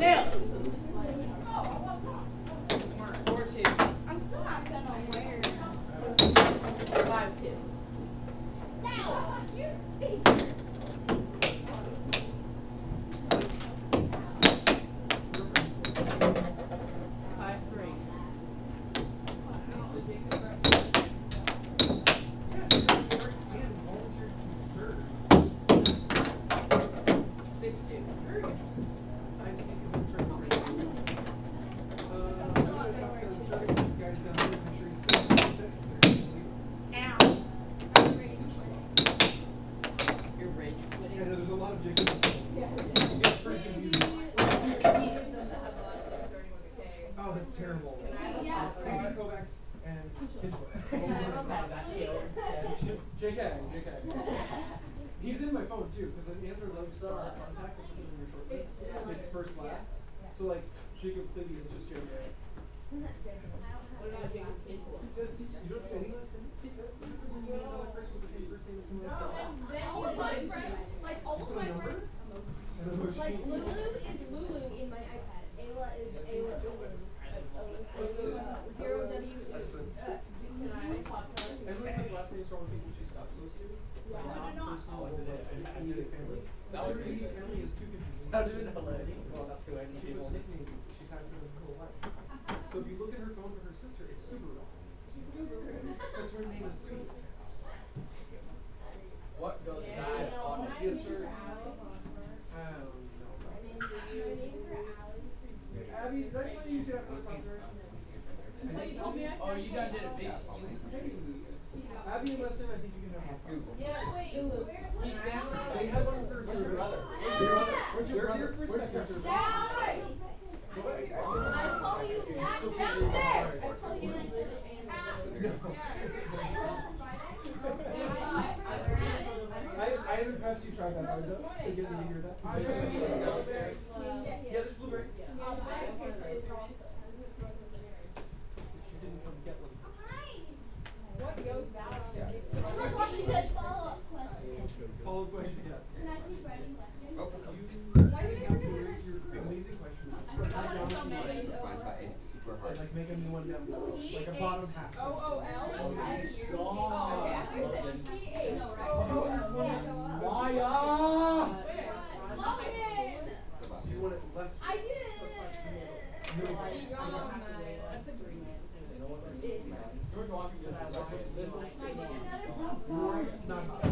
Cuneo. 4-2. I'm still not gonna wear 5-2. No, you stink. 5-3. 6-2. Ow. You're rage quitting. Yeah, there's a lot of jiggles. Oh, that's terrible. Yeah. Kovacs and JK. He's in my phone too, because the answer loves star contact, which is in your short list. It's first last. So like Jacob Clivey is just JK. You don't have any last name? You know another person with the same first name as someone else? All of my friends, like all of my friends, like Lulu is Lulu in my iPad. Ayla is Ayla. Zero W. Everyone puts last names for all the people she's not supposed to. Not personal, but immediate family. Her immediate family is too confusing. How do you know that? Well, up to any She people. was 6 names she's had for her whole life. So if you look at her phone for her sister, it's super wrong. Because her name is Susan. What goes bad on it? Yes, sir. Abby, did I tell you you could have to talk to her? You told me I Oh, you done did a big Abby and Weston, I think you can have Google. They had one for her brother. Where's your They're brother? here for Where's your second. I call you downstairs. I call you I haven't passed you tried that hard though. So you get to hear that. Yeah, there's blueberry. She didn't come get one. What goes down? Follow-up question. Follow-up question, yes. Can I please writing questions? Why did I forget your amazing question? And like make a new one down below. Like a bottom half. So you want it less? I did. Not hot.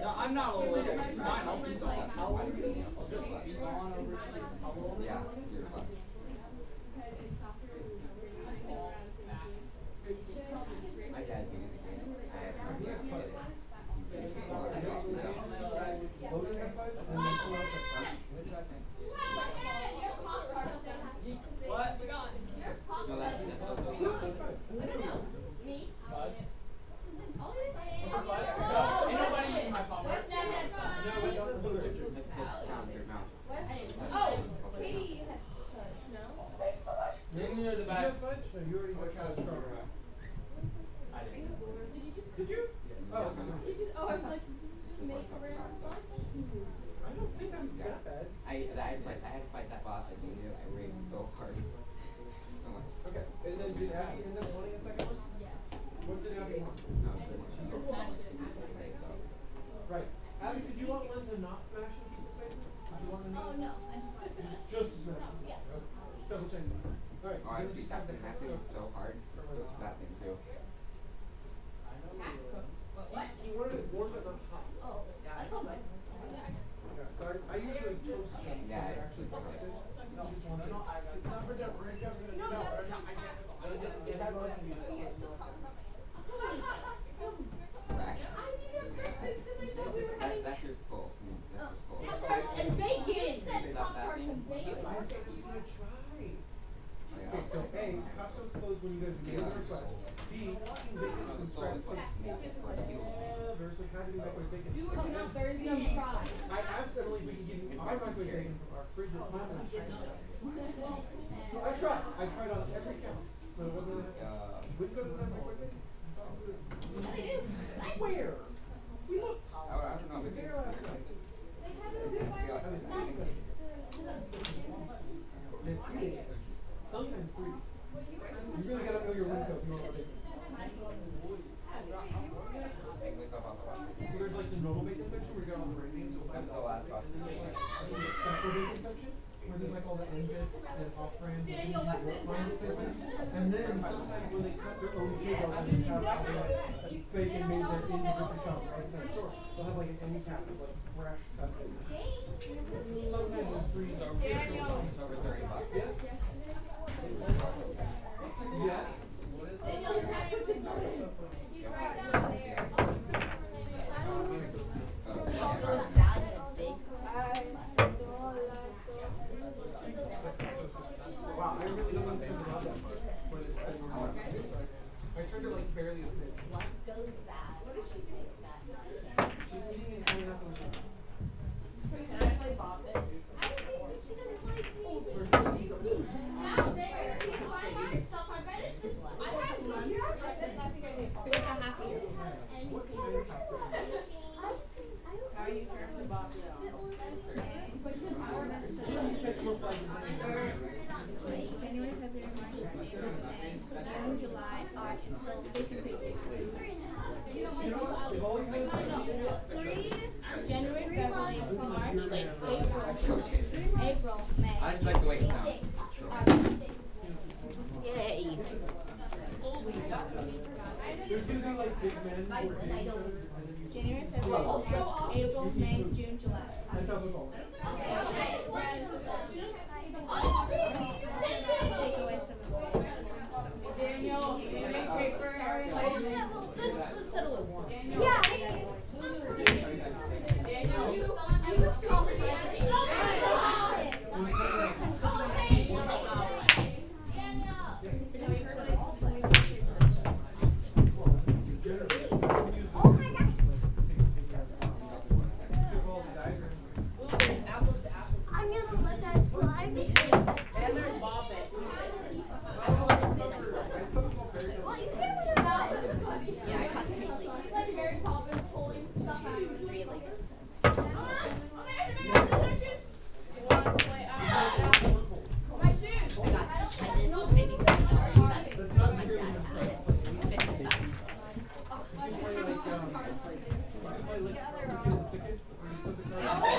No, I'm not old. Fine, I'll be gone. I'll just be gone over. Yeah, you're fine. My dad being in the game. Logan had five, and then someone else had five. What? No, that's Me? Ain't nobody in my phone. No, it's not blueberry. Oh, Katie had touch, no? Maybe you're the Did you best. have fudge? No, you already had strawberry. I didn't. Did you just? Did you? Oh, Did you, I was like, did you just make a random lunch? I don't think I'm that bad. I had to fight that boss. I knew I raged so hard. So much. Okay, and then did Abby end up wanting a second one? What did Abby want? Right. Abby, did you want one to not smash in people's faces? Did you want to know? Oh, no, I just wanted to. Just to smash. Yeah. Okay. Just double check that. Alright, so Oh, I then just tapped the hacking so hard. That thing too. What? You wanted it warm but not hot. Oh, that's all right. Okay, so I usually toast them. Yeah, They're it's actually toasted. You just want No, it. I got time for the bridge. I'm gonna No, no, that's I can't. Right. I need a breakfast because I thought we were having. That's your soul. That's your soul. Pop-Tarts and bacon. Is that Pop-Tarts thing? and bacon. I said I was gonna try. Oh, yeah. Okay, so A, Costco's closed when you guys made the request. B, eating bacon from scratch takes forever, so how do we microwave bacon? Oh, no, there's no fry. I asked Emily if we could give you our microwave bacon from our fridge at home. So I tried on every scale, but it wasn't enough. You wouldn't go to that microwave bacon? Where? We looked. I don't know if We it's were there last night. They have it over I feel like by it's the eating. sometimes three. You really gotta know your win code if you want to bake. So there's like the normal bacon section where you got all the brand names. That's the last box. And then there's like the special bacon section where there's like all the end bits and off brands and things you work on at the same time. And then sometimes when they cut their own table and they have bacon made there in different chunks right inside the store, they'll have like an end cap of like fresh cut bacon. Sometimes those threes are It's over $30. Yes. Yeah. Daniel, just have quick this morning. He's right down there. Wow, I really don't want to think about that much. But it's kind of hard. I tried to like barely a snitch. What goes bad? What is she doing? She's eating and coming up on the Can I play Bob it? I think that she doesn't like me. Now, there, he's finding stuff. I bet it's this. I have months. Like a half a year. What kind of pepper? How are you turning the Bob it on? Push the power button. Catch more flies than January, February, March, April, May, June, July, August. So basically, you know, if all you guys January, February, March, April, May, I just like the way it sounds. August. Yay. there's gonna be like big men who are hitting each other, and then you January, February, March, April, May, June, July. that's how football. Take away some of it. Daniel, you make paper. Let's settle with one. Yeah. Apples to apples. I'm gonna let that slide because And there's Bob it. yeah, I caught 3 sleeps. Very common pulling stuff out. Really. You want to play apples? My shoes. I did maybe 5 hours, but my dad had it. It was 55.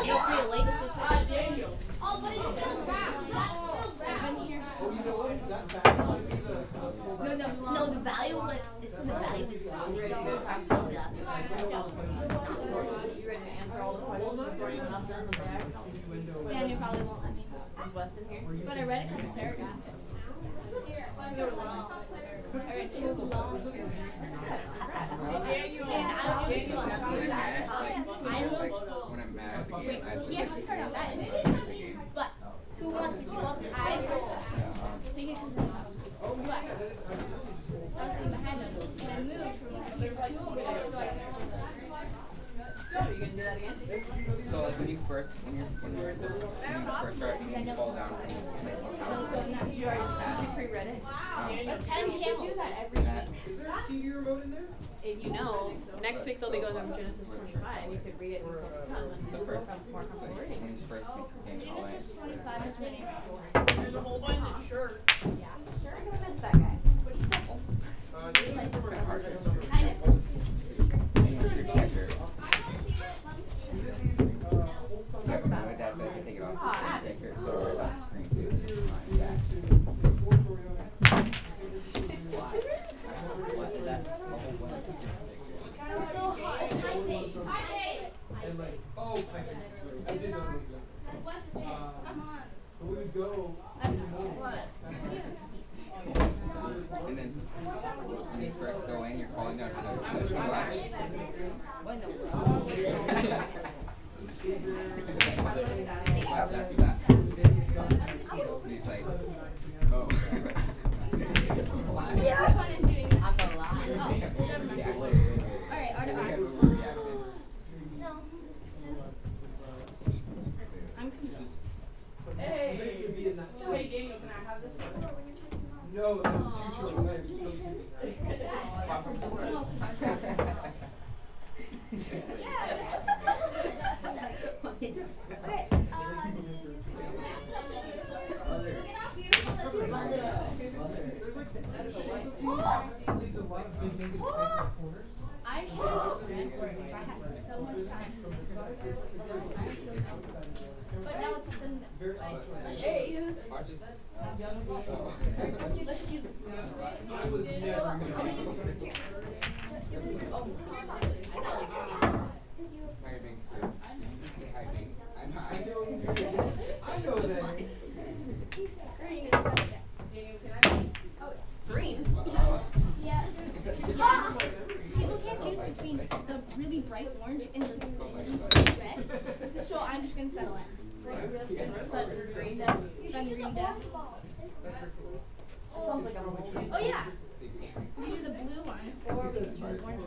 Feel free to lay this Daniel. Oh, but it's still wrapped. That's still I've wrapped. been here so You know what? That bag might be the No, the value of it, it's in the value is $40. But, You ready to answer all the questions before you come down the bag? Daniel probably won't let me. Is Weston here? But I read a couple paragraphs. They were long. I read 2 long paragraphs. Daniel. And I don't even When I'm mad, I moved. when I'm mad at the game, I He actually started out that. the game. But who wants to do up? I think it's because I was but I was sitting behind him, and I moved from year 2 over there, so I Are you gonna do that again? So like when you first start and you fall down from this was going nuts. You already pre-read it? But 10 camels. Is there a TV remote in there? If you know, next week they'll be going over Genesis 25. You could read it and come the and first more comfortable like, reading. when you first came all in. Genesis 25 is many. There's a whole bunch of shirts. Yeah. Sure, I'm gonna miss that guy. But he's simple. Kind of. Street Catcher. Is it these wholesome Yeah, but my dad says to take it off the screen saver, so we're about the screen too. this year It's fine. Yeah. That's the whole one. It's so hot. Hi, Chase. And like, oh, I did know that. Weston, come on. But we would go in the morning. And then when you first go in, you're falling down to the glass. What in the world? Laughed after that. He's like, oh. Yeah. Fun in doing that. I'm gonna lie. Oh, never mind. Yeah. Alright, art of art. No. I'm confused. Hey! Wait, Daniel, can I have this one? No, that was too short. I was so Okay. Look at how beautiful this is. this. March is. Let's just use this. I was never gonna be Hi, Bing. Hi, Bing. I'm I high. know that. Green is so good. Green? Yeah. People can't choose between the really bright orange and the really red. So I'm just gonna settle it. Sun green death. Sun green death. Sounds like a movie. Oh yeah. We can do the blue one or we can do the orange one.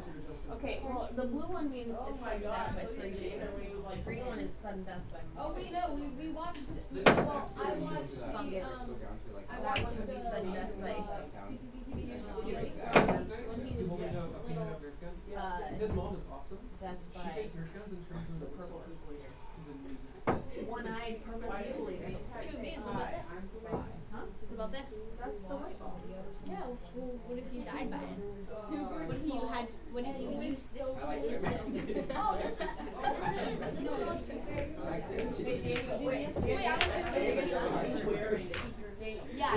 Okay, well, the blue one means it's sudden death by freezing. The green one is sudden death by Oh wait, no, we watched it. Well, I watched fungus. That one would be sudden death by You want me to know if you have Nerf gun? His mom is awesome. death She by takes Nerf guns and turns them into purple wood people eater. He's a museum. One-eyed purple people eater. Two of these. What about this? Huh? What about this? That's the white ball. Yeah. Well, what if you died by it? What if you had? What if you used this tool? Oh, that's. Wait, I was yeah,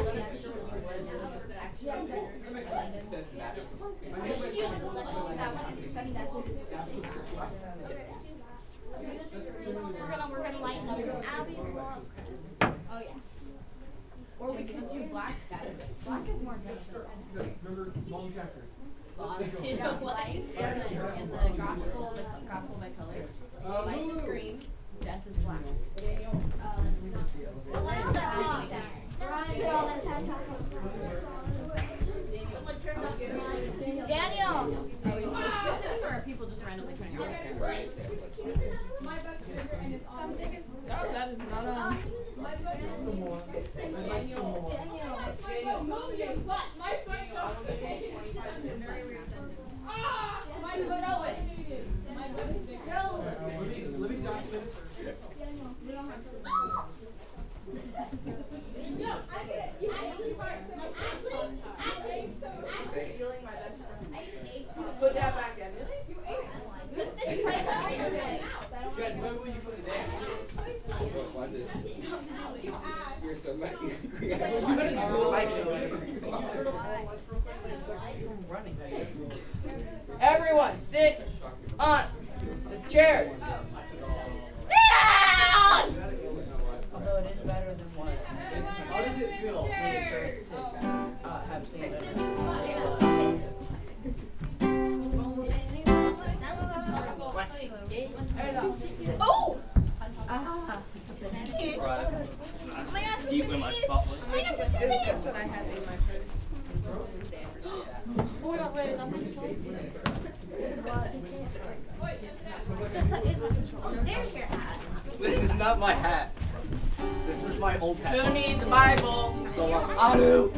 let's just use that one and do sudden death. We're gonna lighten up. Abby's love. Oh yeah. Or we could do black death. Black is more death. Remember long chapter. In the gospel by colors. Life is green, death is black. Daniel! Are we specific or are people just randomly trying to get Right. my best finger and it's on. No, that is not on. My butt Some more. I'd like some more. Daniel, move your butt. My butt Ah! My butt My butt is big. Let me document it first. No, I get it. You actually fart. Ashley. Feeling my vegetable. Put that back in. You ate it. Jen, where will you put it down? Watch it. You add. You're so lucky. Everyone, sit on the chairs. Although it is better than what. How does it feel when it starts to have Oh! Deep in my spot was. Oh my gosh, it's 2 minutes! That's what I have in my purse. Oh my god, wait, I'm in control. There's your hat. This is not my hat. This is my old hat. Who needs a Bible? So I do.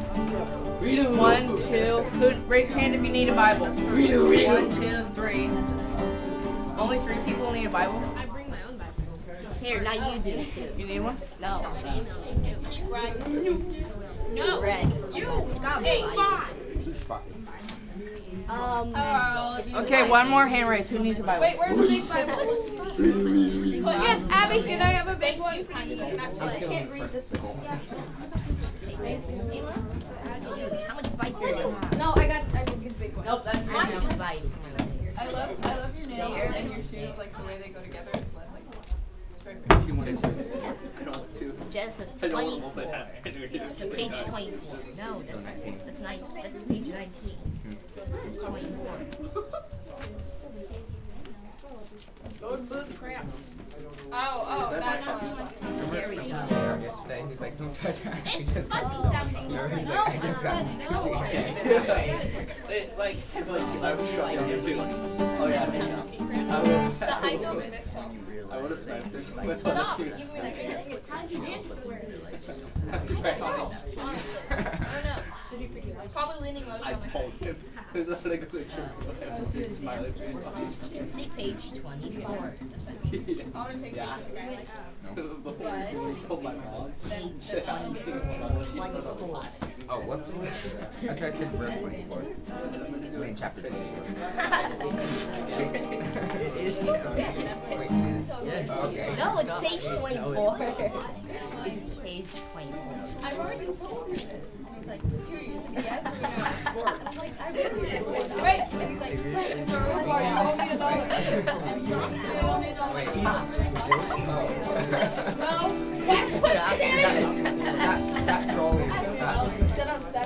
We do. 1, 2. Who, raise your hand if you need a Bible. We do. 1, 2, 3. Only 3 people need a Bible. I bring my own Bible. Here, now you do. You need one? No. No. Red. You. Hey, Okay, one more hand raise. Who needs a Bible? Wait, where's the big Bible? Yeah, Abby, can I have a big one? I can't read this. How much bites is it? No, I got a big one. Nope, that's Mine mine. is bites. I love your nails and your shoes, like the way they go together. It's like, You want to? I don't want to. Genesis I don't 20. want to multitask. I know you To page 24. No, that's page 19. This is 24. those boots cramp. Oh, that's There we go. Yesterday, he's like, don't touch her. It's fuzzy sounding. He's like, No, I just got no. It like I was shot down too. Oh yeah. the high heels are this one. I would have smacked this. Stop. Give me that. How did you dance with the word? I don't know. Probably leaning most I on my told him. There's not a good chance. Smiley face on See page 24. his I want to take Yeah. pictures of guy like I told my mom. Sit down and think she doesn't laugh. Oh, whoops. I tried to verse 24. It's in chapter 2. It is. Wait, Yes. okay. No, it's page 24. It's page age 24. I've already told her this. And he's like, 2 years. And yes or no? I'm like, I really want to. Wait. And he's like, right. So we're like, I owe me $1. And so I owe me $1. Wait, Stop trolling.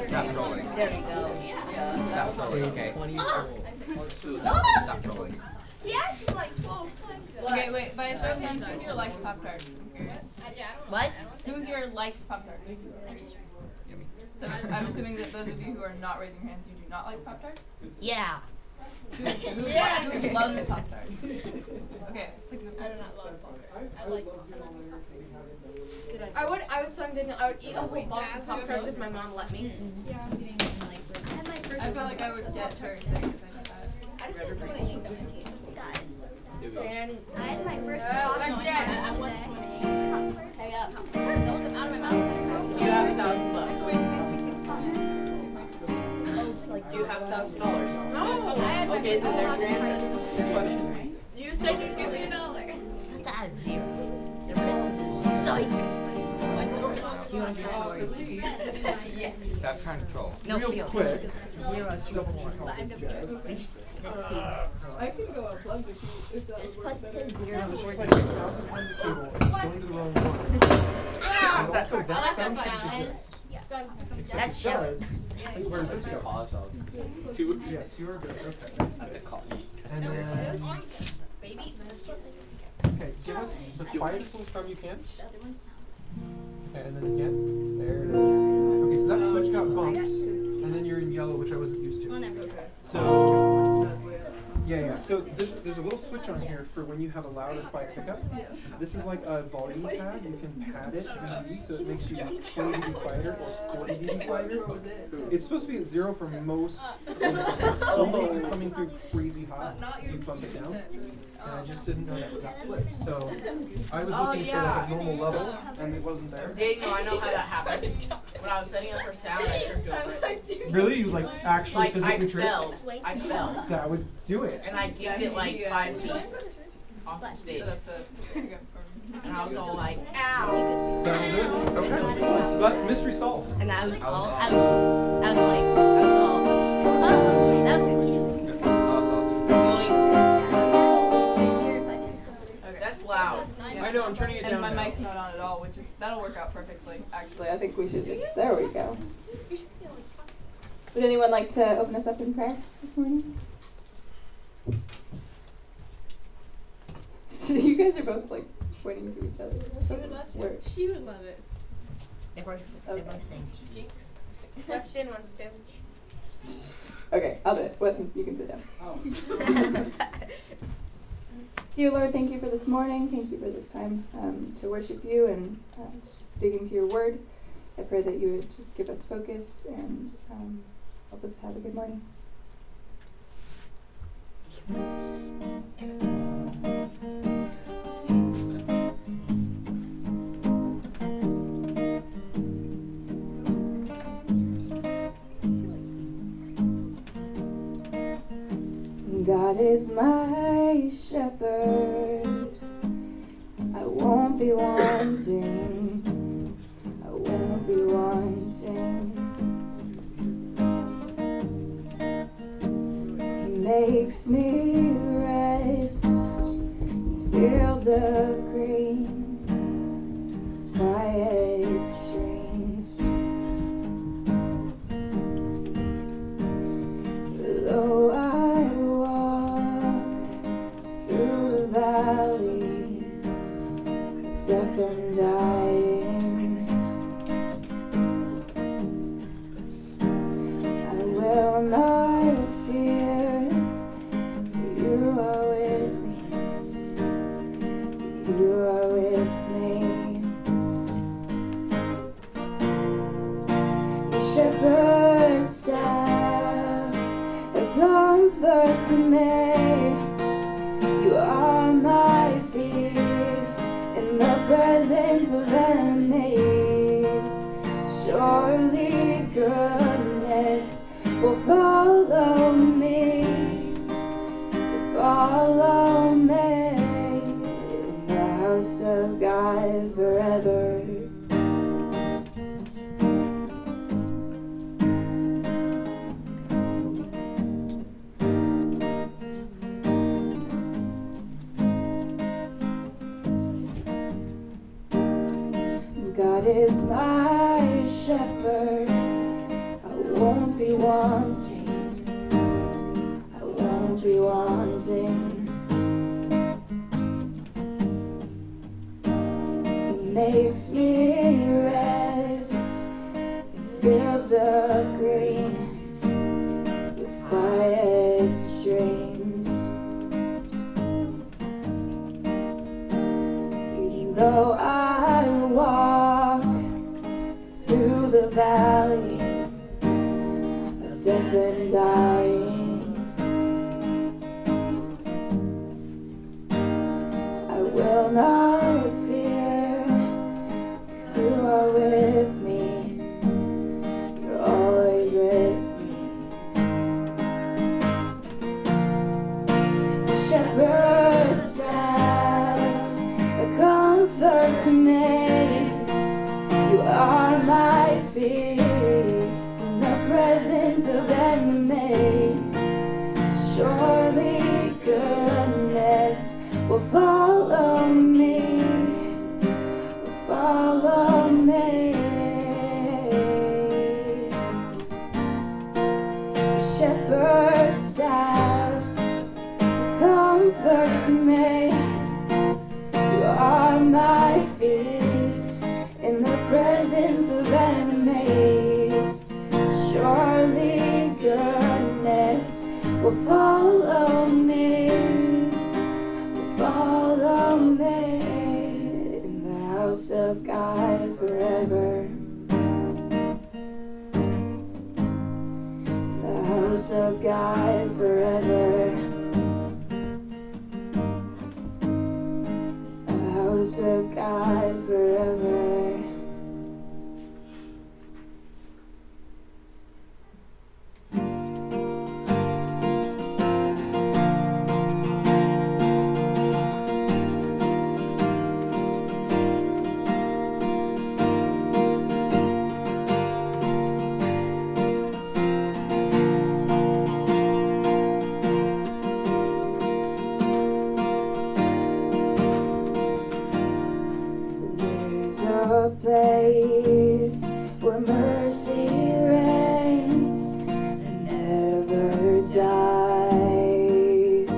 Stop trolling. There you go. Stop trolling, okay. Stop trolling. He asked me like 12 times. Okay, wait, by a show of hands, who here likes Pop-Tarts? I'm curious. What? Who here likes Pop-Tarts? So I'm assuming that those of you who are not raising your hands, you do not like Pop-Tarts? Yeah. Who loves Pop-Tarts? Okay. I do not love Pop-Tarts. I like I was telling Daniel I would eat a whole box of Pop-Tarts if my mom let me. I feel like I would get very sick if I did that. I just didn't want to yank on my teeth. And I had my first let's get I want to. Hey up. Don't come out of my mouth. Do you have $1,000? Wait, these 2 kids. Do you have $1,000? No, I had my Okay, so first there's your answer. Your question. You said you'd give me $1. Supposed to add 0. The rest of it is psych. Yes. Stop trying to troll. No, Real shield. quick. 0, 2, 4. We just said 2. I can go up plug with you if that Just works plus better. 0, It's 4. like 1,000 times the cable. It's going to the wrong one. And also, that sounds like That's it Cheryl. does. Where does this go? Two. Yes, you are good. Okay. And then, Baby. okay, give us the quietest little strum you can. Okay, and then again. There it is. Okay, so that switch got bumped, and then you're in yellow, which I wasn't used to. So, yeah. So there's a little switch on here for when you have a loud or quiet pickup. This is like a volume pad. You can pad it so it makes you 20 dB quieter or 40 dB quieter. It's supposed to be at 0 for most. Only if you're coming through crazy hot, you bump it down. And I just didn't know that it got flipped. So I was looking for like a normal level, and it wasn't there. Daniel, I know how that happened. When I was setting up for sound, I tripped over it. Really? You like actually Like, physically I tripped? fell. I fell. That would do it. And I kicked it like 5 feet off the stage. And I was all like, ow. That'll do it. Okay. But mystery solved. And I was all, I was all, oh, that was interesting. That's loud. I know, I'm turning it And down my now. mic's not on at all, which is, that'll work out perfectly, actually. I think we should just, there we go. Would anyone like to open us up in prayer this morning? You guys are both like pointing to each other. She would love it. They're both saying. Weston wants to. Okay, I'll do it. Weston, you can sit down. Oh. Dear Lord, thank you for this morning. Thank you for this time to worship you and just dig into your word. I pray that you would just give us focus and help us to have a good morning. God is my shepherd, I won't be wanting, I won't be wanting. He makes me rest in fields of green, quiet streams. Though I through the valley, death and dying, I will not fear, for you are with me, you are with me. The shepherd's staff, a comfort to me. You are my feast in the presence of enemies. Surely goodness will follow me, in the house of God forever. is my shepherd, I won't be wanting. I won't be wanting. He makes me rest in fields of green with quiet streams. Even though I walk through the valley of death and dying, I will not fear, 'cause you are with me. You're always with me. The shepherd says, a comfort to me. You are my feast in the presence of enemies. Surely goodness will follow me, will follow me. Shepherd's staff, comfort to me. You are my feast in the presence of enemies. Surely goodness will follow me, will follow me. In the house of God forever. In the house of God forever. The house of God forever. There's a place where mercy reigns and never dies.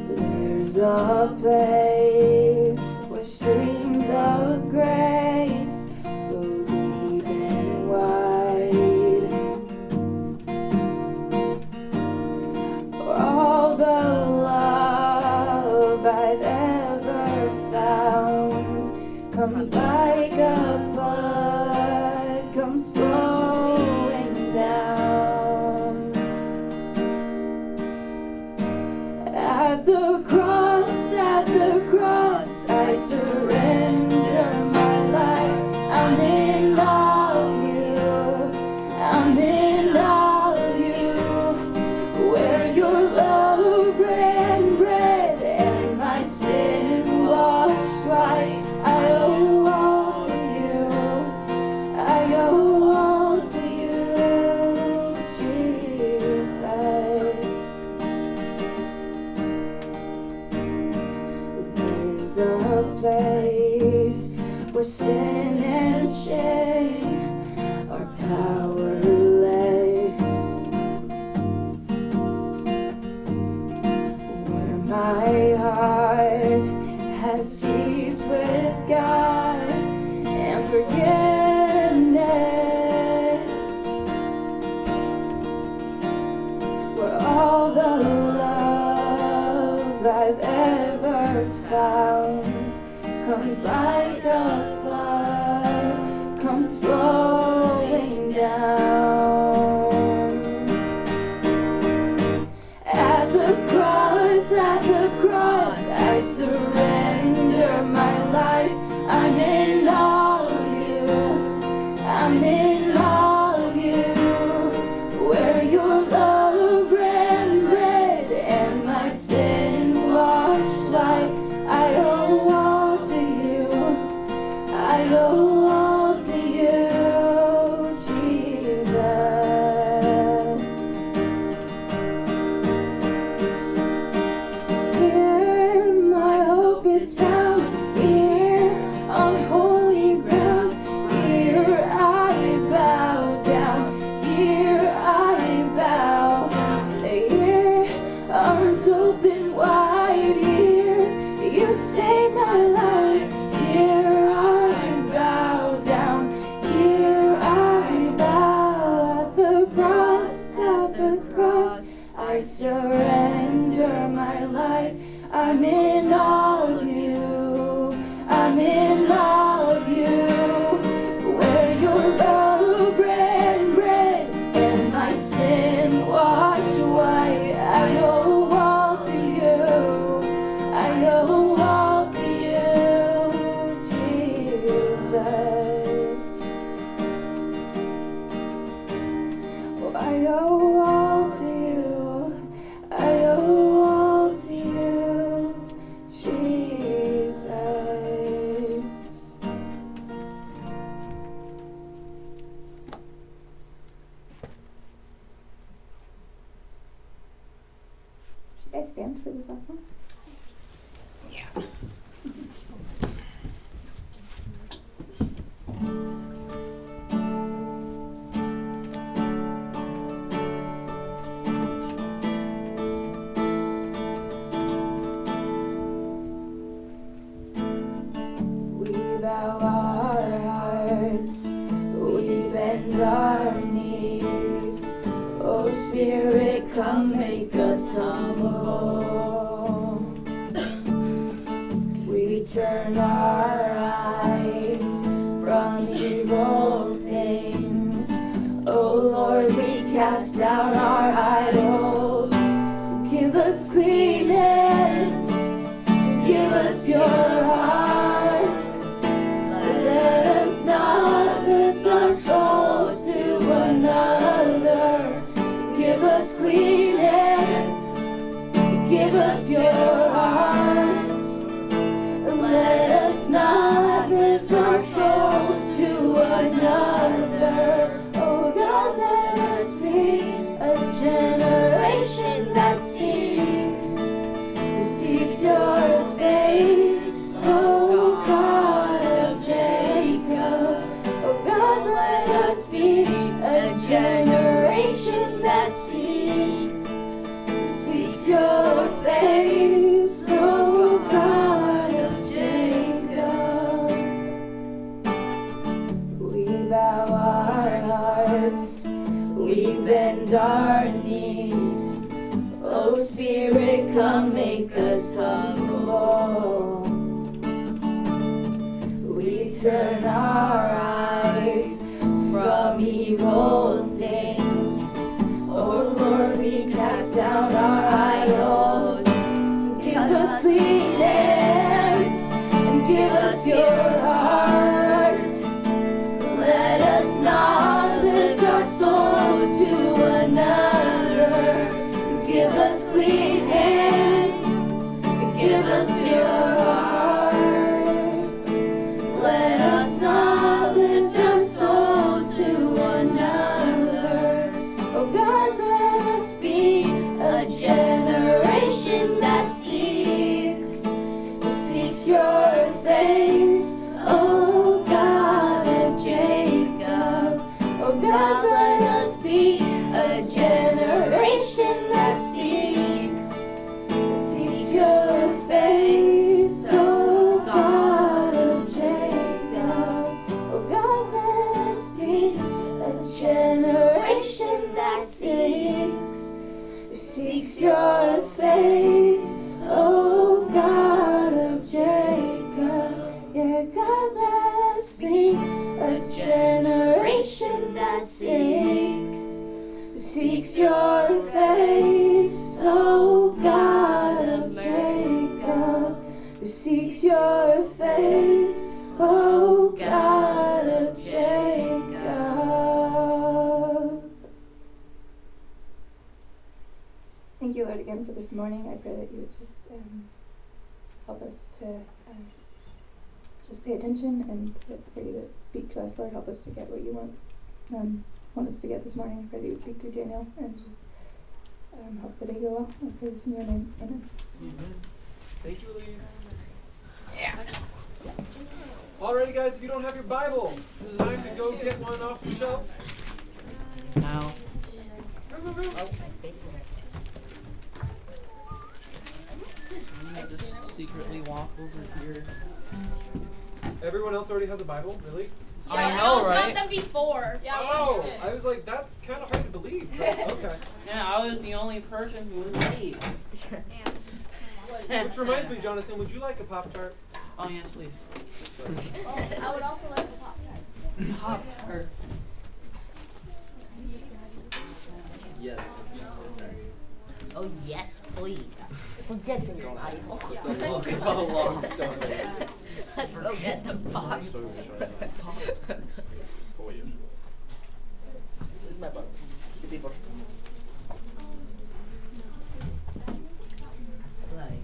There's a place where streams of grace flow deep and wide. For all the love I've ever found comes like a flood, comes flowing down. At the cross, I surrender my life. I'm in all of you, I'm in all of you. Where your love ran red and my sin washed white, I owe all to you, I owe all to you, Jesus. There's a place where sin and shame are powerless, where my heart has peace with God and forgiveness, where all the love I've ever found comes like a flood, comes flowing down. At the cross, I surrender my life. I'm in all of you, I'm in all of you. Where your love ran red and my sin washed white, I owe all to you, I owe all to you, Jesus. Here my hope is found, here I'm in all of you. I'm in all of you. Where your love ran red and my sin washed white. I owe all to you. I owe all to you, Jesus. Oh, I owe all to you. I owe all to you, Jesus. Should you guys stand for this last one? We bow our hearts, we bend our knees. Oh Spirit, come make us humble. We turn our eyes from evil things. Oh Lord, we cast down our idols. So give us clean hands, give us pure hearts. Let us not lift our souls to another. Give us clean hands, give us pure hearts. Let us not lift our souls to another. Oh God, let us be a generation that seeks, who seeks your face. Oh God of Jacob. Oh God, let us be a generation that seeks, who seeks your face. Oh God of Jacob. We bow our hearts, we bend our knees. Oh Spirit, come make us humble. We turn our eyes from evil things. Oh Lord, we cast down our idols. So give us clean hands and give us pure hearts. Let us not lift our souls to another. Give us clean hands and give us pure hearts. Let us not lift our souls to another. Oh God, let us be a generation that seeks, who seeks your face. Oh God of Jacob. Oh God, let us be a generation that seeks, who seeks your face. Oh God of Jacob. Oh God, let us be a generation that seeks, who seeks your face. Oh God of Jacob. Yeah, God, let us be a generation that seeks, who seeks your face. Oh God of Jacob, who seeks your face. Oh God of Jacob. Thank you, Lord, again for this morning. I pray that you would just help us to just pay attention and for you to speak to us, Lord. Help us to get what you want us to get this morning. I pray that you would speak through Daniel and just help the day go well. I pray this in your name. Amen. Amen. Thank you, Elise. Yeah. Alrighty, guys, if you don't have your Bible, it's time to go get one off the shelf. Now. Just secretly waffles are here. Everyone else already has a Bible? Really? Yeah, I know, right? got them before. Yeah, Oh, I was like, that's kind of hard to believe. But okay. Yeah, I was the only person who was late. Which reminds me, Jonathan, would you like a Pop-Tart? Oh yes, please. I would also like a Pop-Tart. Pop-Tarts. Yes. Oh yes, please. Forget the Bible. It's a long story. Forget the Bible. Where's my book? Two people. It's like.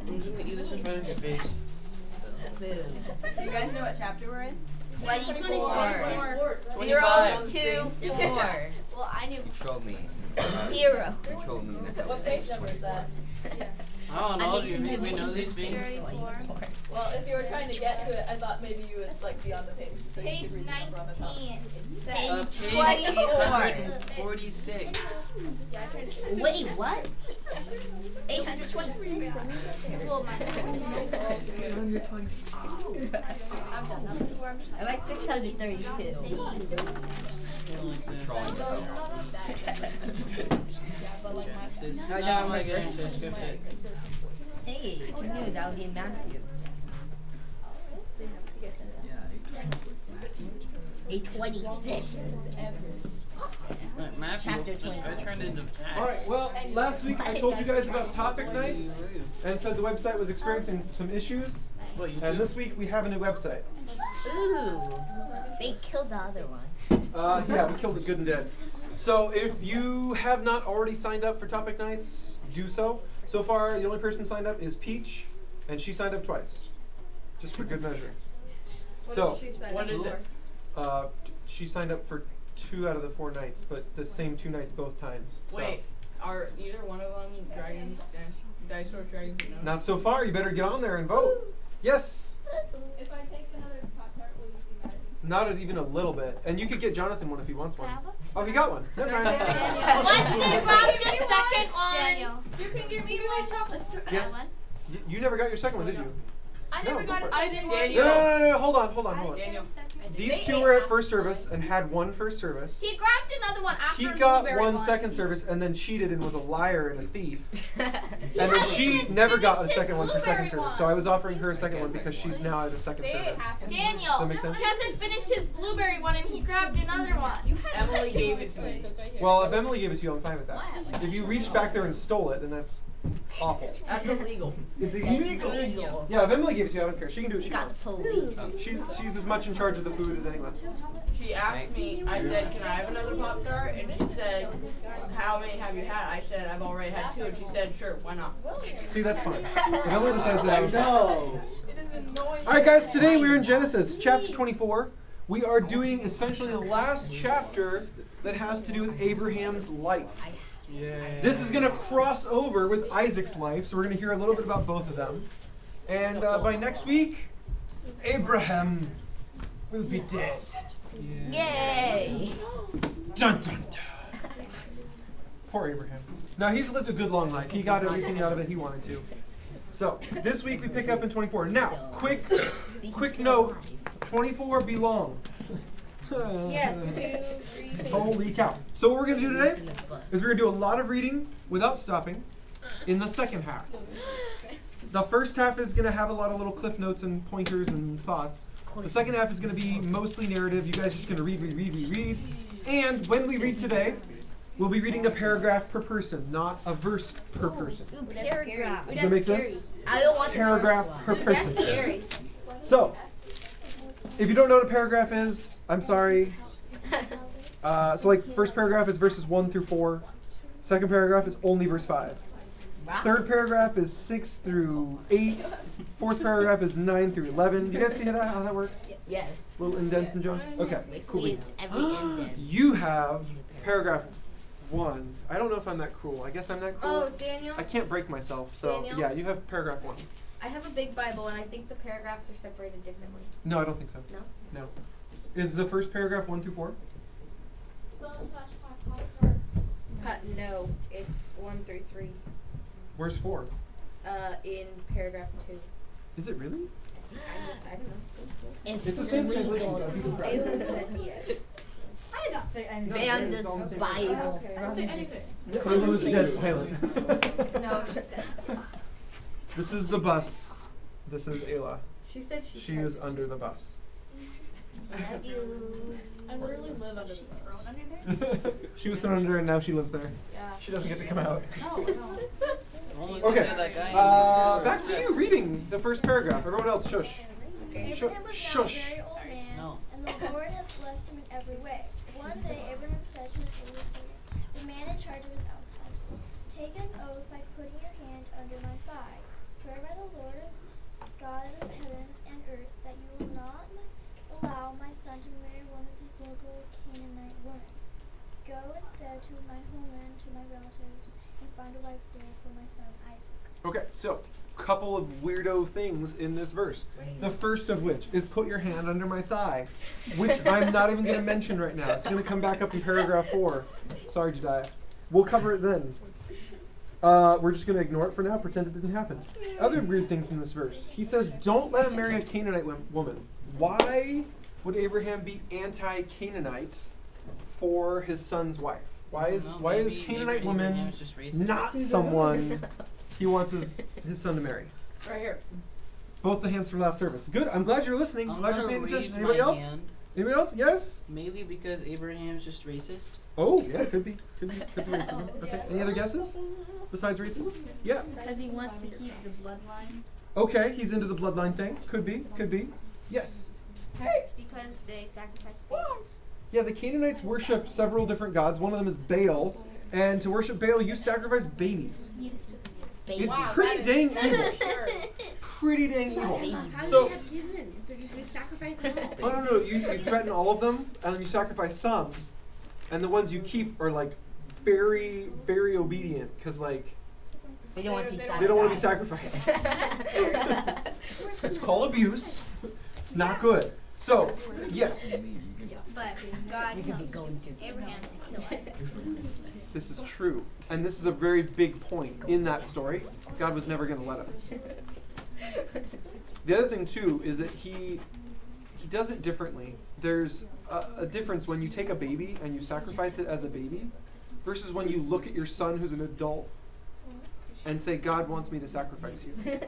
I'm just gonna eat this just right in your face. Food. You guys know what chapter we're in? 24. 0, 2, 4. Well, I knew. Control me. 0. Control me. What page number is that? I don't know. Do you think we know these things? 34. Well, if you were trying to get to it, I thought maybe you would like be on the page. So you Page could read the number on the top. 19. Page 24. 846. Wait, what? 826? Well, my I'm at 632. Controlling myself. I got my game to skip it. Hey, who knew that would be Matthew? 826. Matthew, Chapter I turned into Alright, well, last week I told you guys about topic nights and said the website was experiencing some issues. What, you And just- this week we have a new website. Ooh, they killed the other one. Yeah, we killed it good and dead. So if you have not already signed up for topic nights, do so. So far, the only person signed up is Peach, and she signed up twice, just for good measure. So, What is it? she signed up for 2 out of the 4 nights, but the same 2 nights both times. So. Wait, are either one of them dragons, dice horse dragons? No. Not so far. You better get on there and vote. Yes. If I take another Pop-Tart, will you be mad at me? Not even a little bit. And you could get Jonathan one if he wants one. Oh, he got one. Never mind. Weston grabbed the second one. Daniel. You can give me my chocolate. Yes. You never got your second one, did you? I never No, got go a for it. second one. No. Hold on. Daniel. These 2 were at first service and had 1 first service. He grabbed another one after He his got blueberry 1 second service and then cheated and was a liar and a thief. And then she even never got a finished second his one for second blueberry service. So I was offering her a second one because she's now at a second service. Daniel, Does that make sense? he hasn't finished his blueberry one and he grabbed another one. Emily gave it to me. Well, if Emily gave it to you, I'm fine with that. If you reached back there and stole it, then that's awful. That's illegal. It's illegal. Yeah, if Emily gave it to you, I don't care. She can do what she Got wants. the police. She's as much in charge of the food as anyone. She asked me, I said, can I have another Pop-Tart? And she said, how many have you had? I said, I've already had 2. And she said, sure, why not? See, that's fine. If Emily decides that. No. It is annoying. All right, guys. Today we're in Genesis chapter 24. We are doing essentially the last chapter that has to do with Abraham's life. Yeah. This is going to cross over with Isaac's life, so we're going to hear a little bit about both of them. And by next week, Abraham will be dead. Yay! Dun dun dun. Poor Abraham. Now he's lived a good long life. He got everything out of it he wanted to. So this week we pick up in 24. Now, quick note: 24 belong. Yes, 2, 3. Holy cow! So what we're gonna do today is we're gonna do a lot of reading without stopping in the second half. The first half is gonna have a lot of little cliff notes and pointers and thoughts. The second half is gonna be mostly narrative. You guys are just gonna read. And when we read today, we'll be reading a paragraph per person, not a verse per person. Ooh, paragraph. Does that make sense? I don't want Paragraph per That's person. scary. So, if you don't know what a paragraph is, I'm sorry. So like first paragraph is verses 1 through 4. Second paragraph is only verse 5. Third paragraph is 6 through 8. Fourth paragraph is 9 through 11. You guys see how that works? Yes. Little indents and junk? Okay, cool. Basically, it's every indent. You have paragraph 1. I don't know if I'm that cruel. I guess I'm that cruel. Oh, Daniel, I can't break myself, so Daniel? yeah, you have paragraph 1. I have a big Bible and I think the paragraphs are separated differently. No, I don't think so. No? No. Is the first paragraph 1 through 4? No, it's 1 through 3. Where's 4? In paragraph 2. Is it really? I don't know. It's the same translation. illegal. so I'd be surprised. did not say anything. Ban it's all the this same Bible I didn't say from anything. this. Clearly was dead silent. No, she said. This is the bus. This is Ayla. She said She is under the bus. Love you. I literally live under the throne under there. She was thrown under and now she lives there. Yeah. She doesn't get to come out. No, no. Almost Okay. like that guy. Back to you reading the first paragraph. Everyone else, shush. Abraham was now a Shush. very old man, No. and the Lord has blessed him in every way. One day Abraham said to his older servant, the man in charge of his own household, take an oath by putting your hand under my thigh. Swear by the Lord God of heaven and earth that you will not allow my son to marry one of these local Canaanite women. Go instead to my homeland, to my relatives, and find a wife there for my son Isaac. Okay, so couple of weirdo things in this verse. The first of which is put your hand under my thigh, which I'm not even going to mention right now. It's going to come back up in paragraph 4. Sorry, Jediah. We'll cover it then. We're just going to ignore it for now, pretend it didn't happen. Other weird things in this verse. He says, don't let him marry a Canaanite woman. Why would Abraham be anti-Canaanite for his son's wife? Why is Canaanite woman not someone he wants his son to marry? Right here. Both the hands from last service. Good. I'm glad you're listening. I'm Glad you're gonna paying attention. raise Anybody my else? hand. Anybody else? Yes? Maybe because Abraham's just racist. Oh, yeah, could be. Could be racism. Okay. Any other guesses besides racism? Yeah. Because he wants to keep the bloodline. Okay, he's into the bloodline thing. Could be. Could be. Yes. Because they sacrifice babies. Yeah, the Canaanites worship several different gods. One of them is Baal. And to worship Baal, you sacrifice babies. It's pretty dang evil. Pretty dang evil. How do So, they have kids then? They're just going to sacrifice them all. oh, no, you threaten all of them, and then you sacrifice some. And the ones you keep are, like, very, very obedient, because, like, They don't want to be they don't want to be sacrificed. It's called abuse. It's not good. So, yes, But God tells Abraham to kill Isaac. this is true. And this is a very big point in that story. God was never going to let him. The other thing, too, is that he does it differently. There's a difference when you take a baby and you sacrifice it as a baby versus when you look at your son who's an adult and say, God wants me to sacrifice you.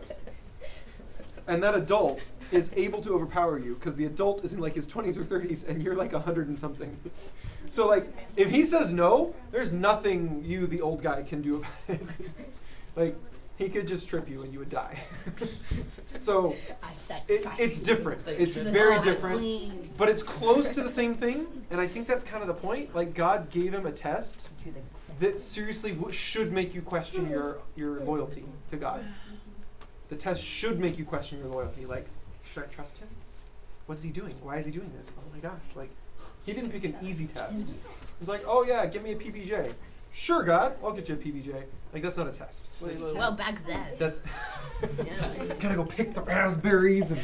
And that adult is able to overpower you because the adult is in like his 20s or 30s and you're like 100 and something. So like, if he says no, there's nothing you, the old guy, can do about it. Like, he could just trip you and you would die. So, it's different. It's very different. But it's close to the same thing, and I think that's kind of the point. Like, God gave him a test that seriously should make you question your loyalty to God. The test should make you question your loyalty. Like, should I trust him? What's he doing? Why is he doing this? Oh my gosh. Like, he didn't pick an easy test. He's like, oh yeah, give me a PBJ. Sure, God, I'll get you a PBJ. Like, that's not a test. Well, back then. That's gotta go pick the raspberries and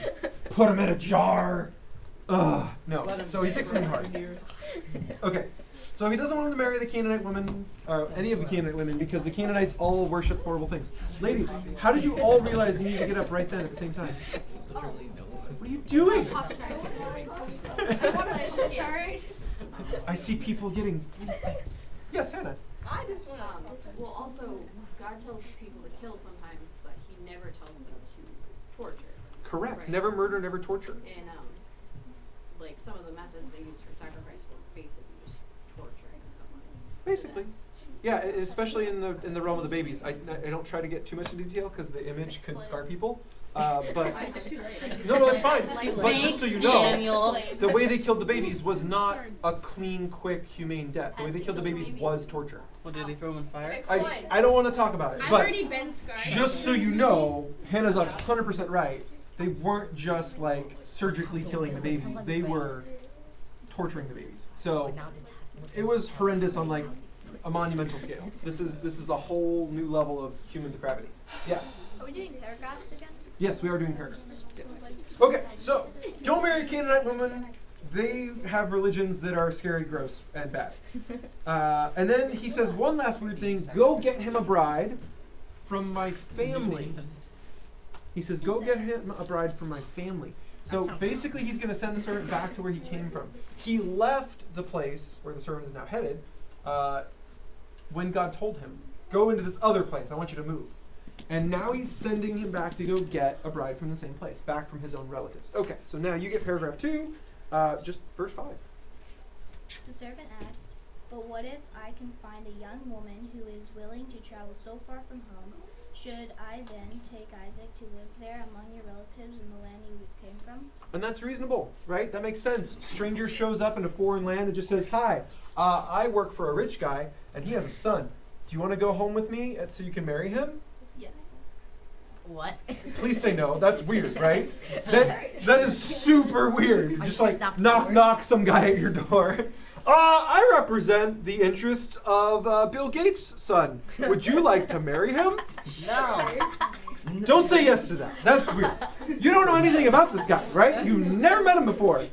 put them in a jar. Ugh, no. So he picks something hard. Okay. So he doesn't want him to marry the Canaanite woman, or any of the Canaanite women, because the Canaanites all worship horrible things. Ladies, how did you all realize you need to get up right then at the same time? What are you doing? I see people getting free things. Yes, Hannah. I just want to. Well, also, God tells people to kill sometimes, but He never tells them to torture. Correct. Right. Never murder, never torture. And like some of the methods they use for sacrifice were basically just torturing someone. Basically. Yeah, especially in the realm of the babies. I don't try to get too much into detail because the image could scar people. But no, it's fine. But just so you know, the way they killed the babies was not a clean, quick, humane death. The way they killed the babies was torture. What, did they throw them in fire? I don't want to talk about it, I've but already been scarred. just so you know, Hannah's 100% right. They weren't just like surgically killing the babies; they were torturing the babies. So it was horrendous on like a monumental scale. This is a whole new level of human depravity. Yeah. Are we doing paragraphs again? Yes, we are doing paragraphs. Yes. Okay, so don't marry a Canaanite woman. They have religions that are scary, gross, and bad. And then he says one last weird thing. Go get him a bride from my family. He says, go get him a bride from my family. So basically he's going to send the servant back to where he came from. He left the place where the servant is now headed when God told him, go into this other place. I want you to move. And now he's sending him back to go get a bride from the same place, back from his own relatives. Okay, so now you get paragraph 2, just verse 5. The servant asked, "But what if I can find a young woman who is willing to travel so far from home? Should I then take Isaac to live there among your relatives in the land you came from?" And that's reasonable, right? That makes sense. Stranger shows up in a foreign land and just says, hi, I work for a rich guy, and he has a son. Do you want to go home with me so you can marry him? Yes. What? Please say no. That's weird, right? That is super weird. Just like knock some guy at your door. I represent the interests of Bill Gates' son. Would you like to marry him? No. Don't say yes to that. That's weird. You don't know anything about this guy, right? You've never met him before.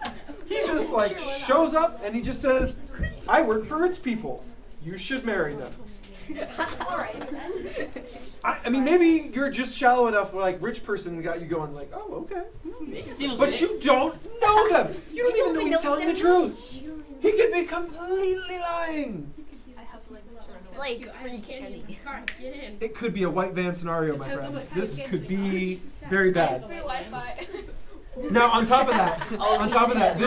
He just like shows up and he just says, I work for rich people. You should marry them. I mean, maybe you're just shallow enough where like rich person got you going like, oh, okay. But you don't know them. You don't even know he's telling the truth. He could be completely lying. It's like free candy. It could be a white van scenario, my friend. This could be very bad. Now, on top of that,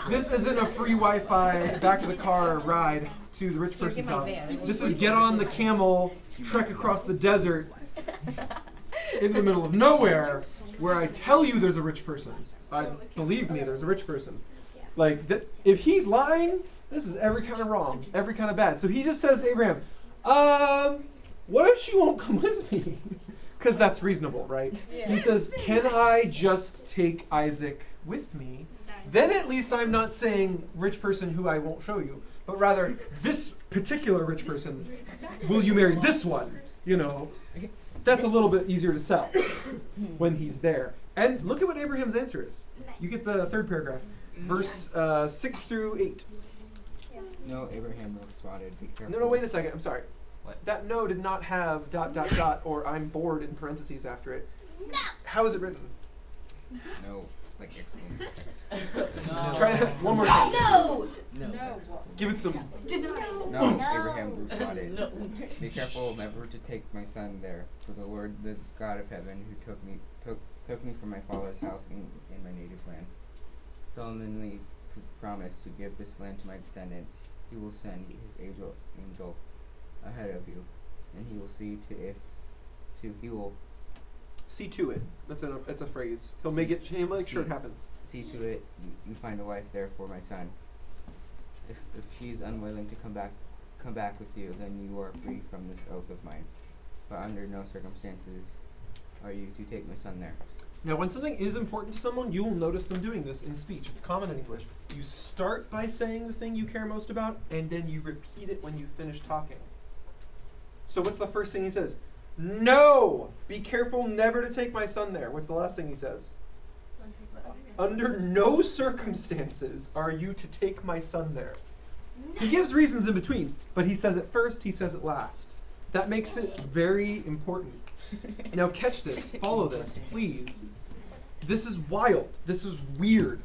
this isn't a free Wi-Fi back of the car ride to the rich person's house. This is get on the camel, trek across the desert in the middle of nowhere, where I tell you there's a rich person. Believe me, there's a rich person. Like, if he's lying, this is every kind of wrong, every kind of bad. So he just says to Abraham, what if she won't come with me? Because that's reasonable, right? Yeah. He says, can I just take Isaac with me? Then at least I'm not saying rich person who I won't show you, but rather this particular rich person, will you marry this one? You know, that's a little bit easier to sell when he's there. And look at what Abraham's answer is. You get the third paragraph, verse 6 through 8. No, Abraham responded, be careful. No, wait a second. I'm sorry. What? That no did not have ... or I'm bored in parentheses after it. No. How is it written? No, like exclamation. No. Try this one more time. No. No. Give it some. No, Abraham responded, be careful never to take my son there, for the Lord, the God of heaven, who took me from my father's house in my native land, solemnly promised to give this land to my descendants. He will send his angel ahead of you, and he will see to it. That's a phrase. He'll make sure it happens. See to it you find a wife there for my son. If she is unwilling to come back with you, then you are free from this oath of mine. But under no circumstances are you to take my son there. Now, when something is important to someone, you will notice them doing this in speech. It's common in English. You start by saying the thing you care most about, and then you repeat it when you finish talking. So what's the first thing he says? No! Be careful never to take my son there. What's the last thing he says? Under no circumstances are you to take my son there. He gives reasons in between, but he says it first, he says it last. That makes it very important. Now catch this, follow this, please. This is wild, this is weird.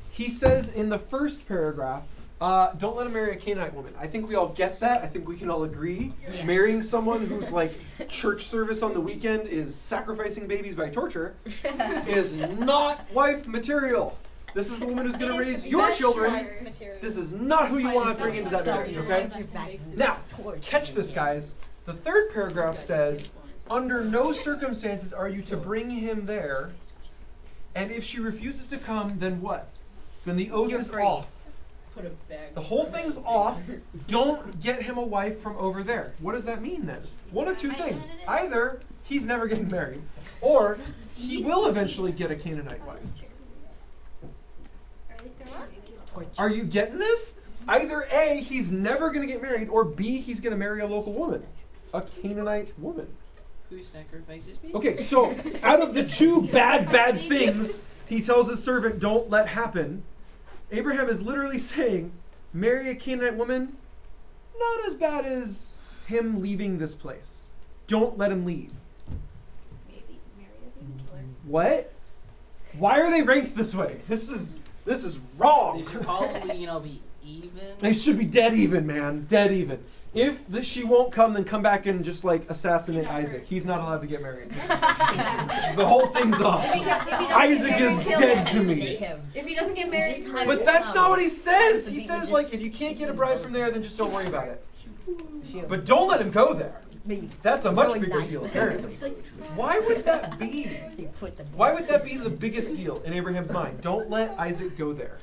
He says in the first paragraph, don't let him marry a Canaanite woman. I think we all get that. I think we can all agree. Yes. Marrying someone who's like church service on the weekend is sacrificing babies by torture is not wife material. This is the woman who's going to raise your children. This is not who you want to bring into that marriage, okay? Now, catch this, guys. The third paragraph says, under no circumstances are you to bring him there, and if she refuses to come, then what? Then the oath is off. The whole thing's off. Don't get him a wife from over there. What does that mean then? One of two things. Either he's never getting married, or he will eventually get a Canaanite wife. Are you getting this? Either A, he's never going to get married, or B, he's going to marry a local woman. A Canaanite woman. Who sacrifices me? Okay, so out of the two bad things he tells his servant don't let happen, Abraham is literally saying, marry a Canaanite woman, not as bad as him leaving this place. Don't let him leave. Maybe marry a baby killer. What? Why are they ranked this way? This is wrong. They should probably, be even. They should be dead even, man. Dead even. If she won't come, then come back and just assassinate Isaac. He's not allowed to get married. The whole thing's off. Isaac is dead to me. If he doesn't get married, But that's not what he says. He says if you can't get a bride from there, then just don't worry about it. But don't let him go there. That's a much bigger deal, apparently. Why would that be? Why would that be the biggest deal in Abraham's mind? Don't let Isaac go there.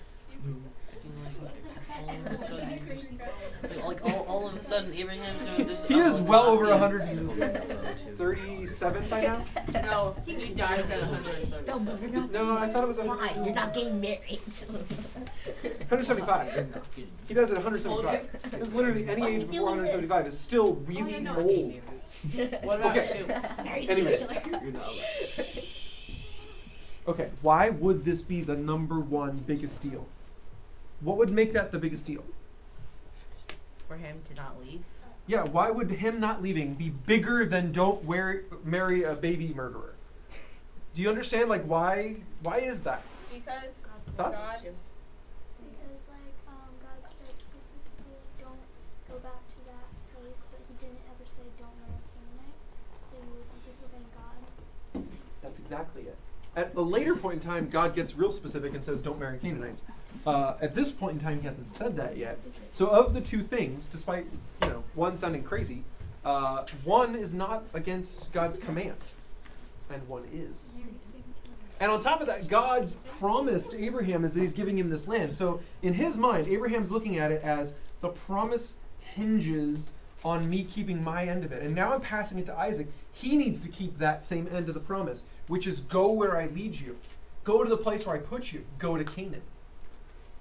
All of a sudden, Abraham's doing this. He is well over 137 by now. No, he dies at 130. No, I thought it was Why? You're not getting married. 175. He does it at 175. Because literally any age before 175 is still really old. What about Okay. you? Anyways. Okay, why would this be the number one biggest deal? What would make that the biggest deal? For him to not leave. Yeah, why would him not leaving be bigger than don't marry a baby murderer? Do you understand, why is that? Because Thoughts? God's Because God said specifically don't go back to that place, but he didn't ever say don't marry a Canaanite, so you would be disobeying God. That's exactly it. At the later point in time, God gets real specific and says don't marry Canaanites. At this point in time, he hasn't said that yet. So of the two things, despite one sounding crazy, one is not against God's command, and one is. And on top of that, God's promise to Abraham is that he's giving him this land. So in his mind, Abraham's looking at it as the promise hinges on me keeping my end of it. And now I'm passing it to Isaac. He needs to keep that same end of the promise, which is go where I lead you. Go to the place where I put you. Go to Canaan.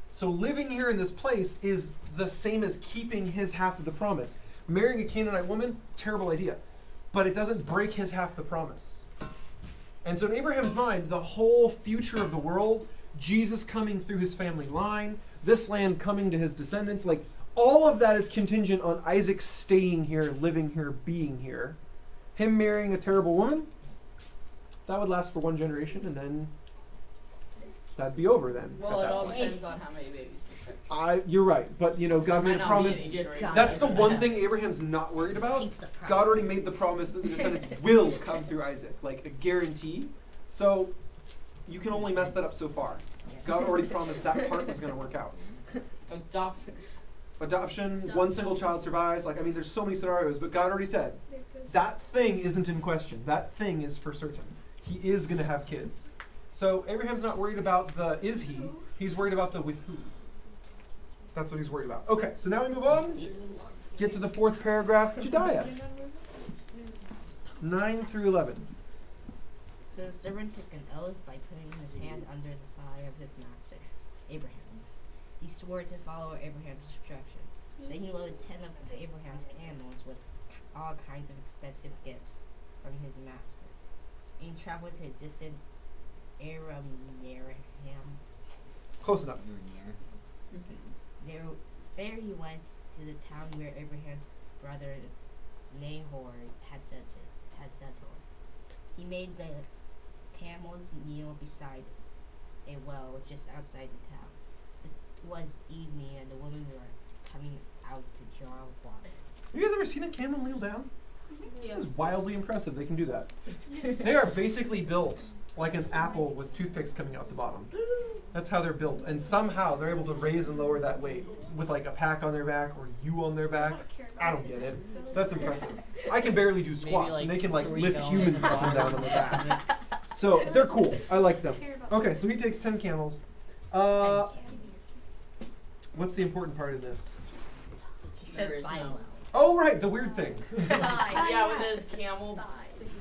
So living here in this place is the same as keeping his half of the promise. Marrying a Canaanite woman, terrible idea. But it doesn't break his half the promise. And so in Abraham's mind, the whole future of the world, Jesus coming through his family line, this land coming to his descendants, all of that is contingent on Isaac staying here, living here, being here. Him marrying a terrible woman, that would last for one generation, and then that'd be over then. Well, it all depends on how many babies. You're right, but God made a promise. That's the one thing Abraham's not worried about. God already made the promise that the descendants will come through Isaac, a guarantee. So you can only mess that up so far. God already promised that part was going to work out. Adoption, one single child survives. There's so many scenarios, but God already said that thing isn't in question. That thing is for certain. He is going to have kids. So Abraham's not worried about the is he. He's worried about the with who. That's what he's worried about. Okay, so now we move on. Get to the fourth paragraph, Jediah. 9 through 11. So the servant took an oath by putting his hand under the thigh of his master, Abraham. He swore to follow Abraham's instruction. Then he loaded 10 of Abraham's camels with all kinds of expensive gifts from his master. And he traveled to a distant Aram. Close enough. There he went to the town where Abraham's brother Nahor had settled. He made the camels kneel beside a well just outside the town. It was evening and the women were coming out to draw water. Have you guys ever seen a camel kneel down? Yeah. It's wildly impressive. They can do that. They are basically built like an apple with toothpicks coming out the bottom. That's how they're built. And somehow they're able to raise and lower that weight with a pack on their back or you on their back. I don't get it. That's impressive. I can barely do squats and they can lift humans up and down on their back. So they're cool. I like them. Okay, so he takes 10 camels. What's the important part in this? He says Bible. Oh, right, the weird thing. Yeah, with his camel.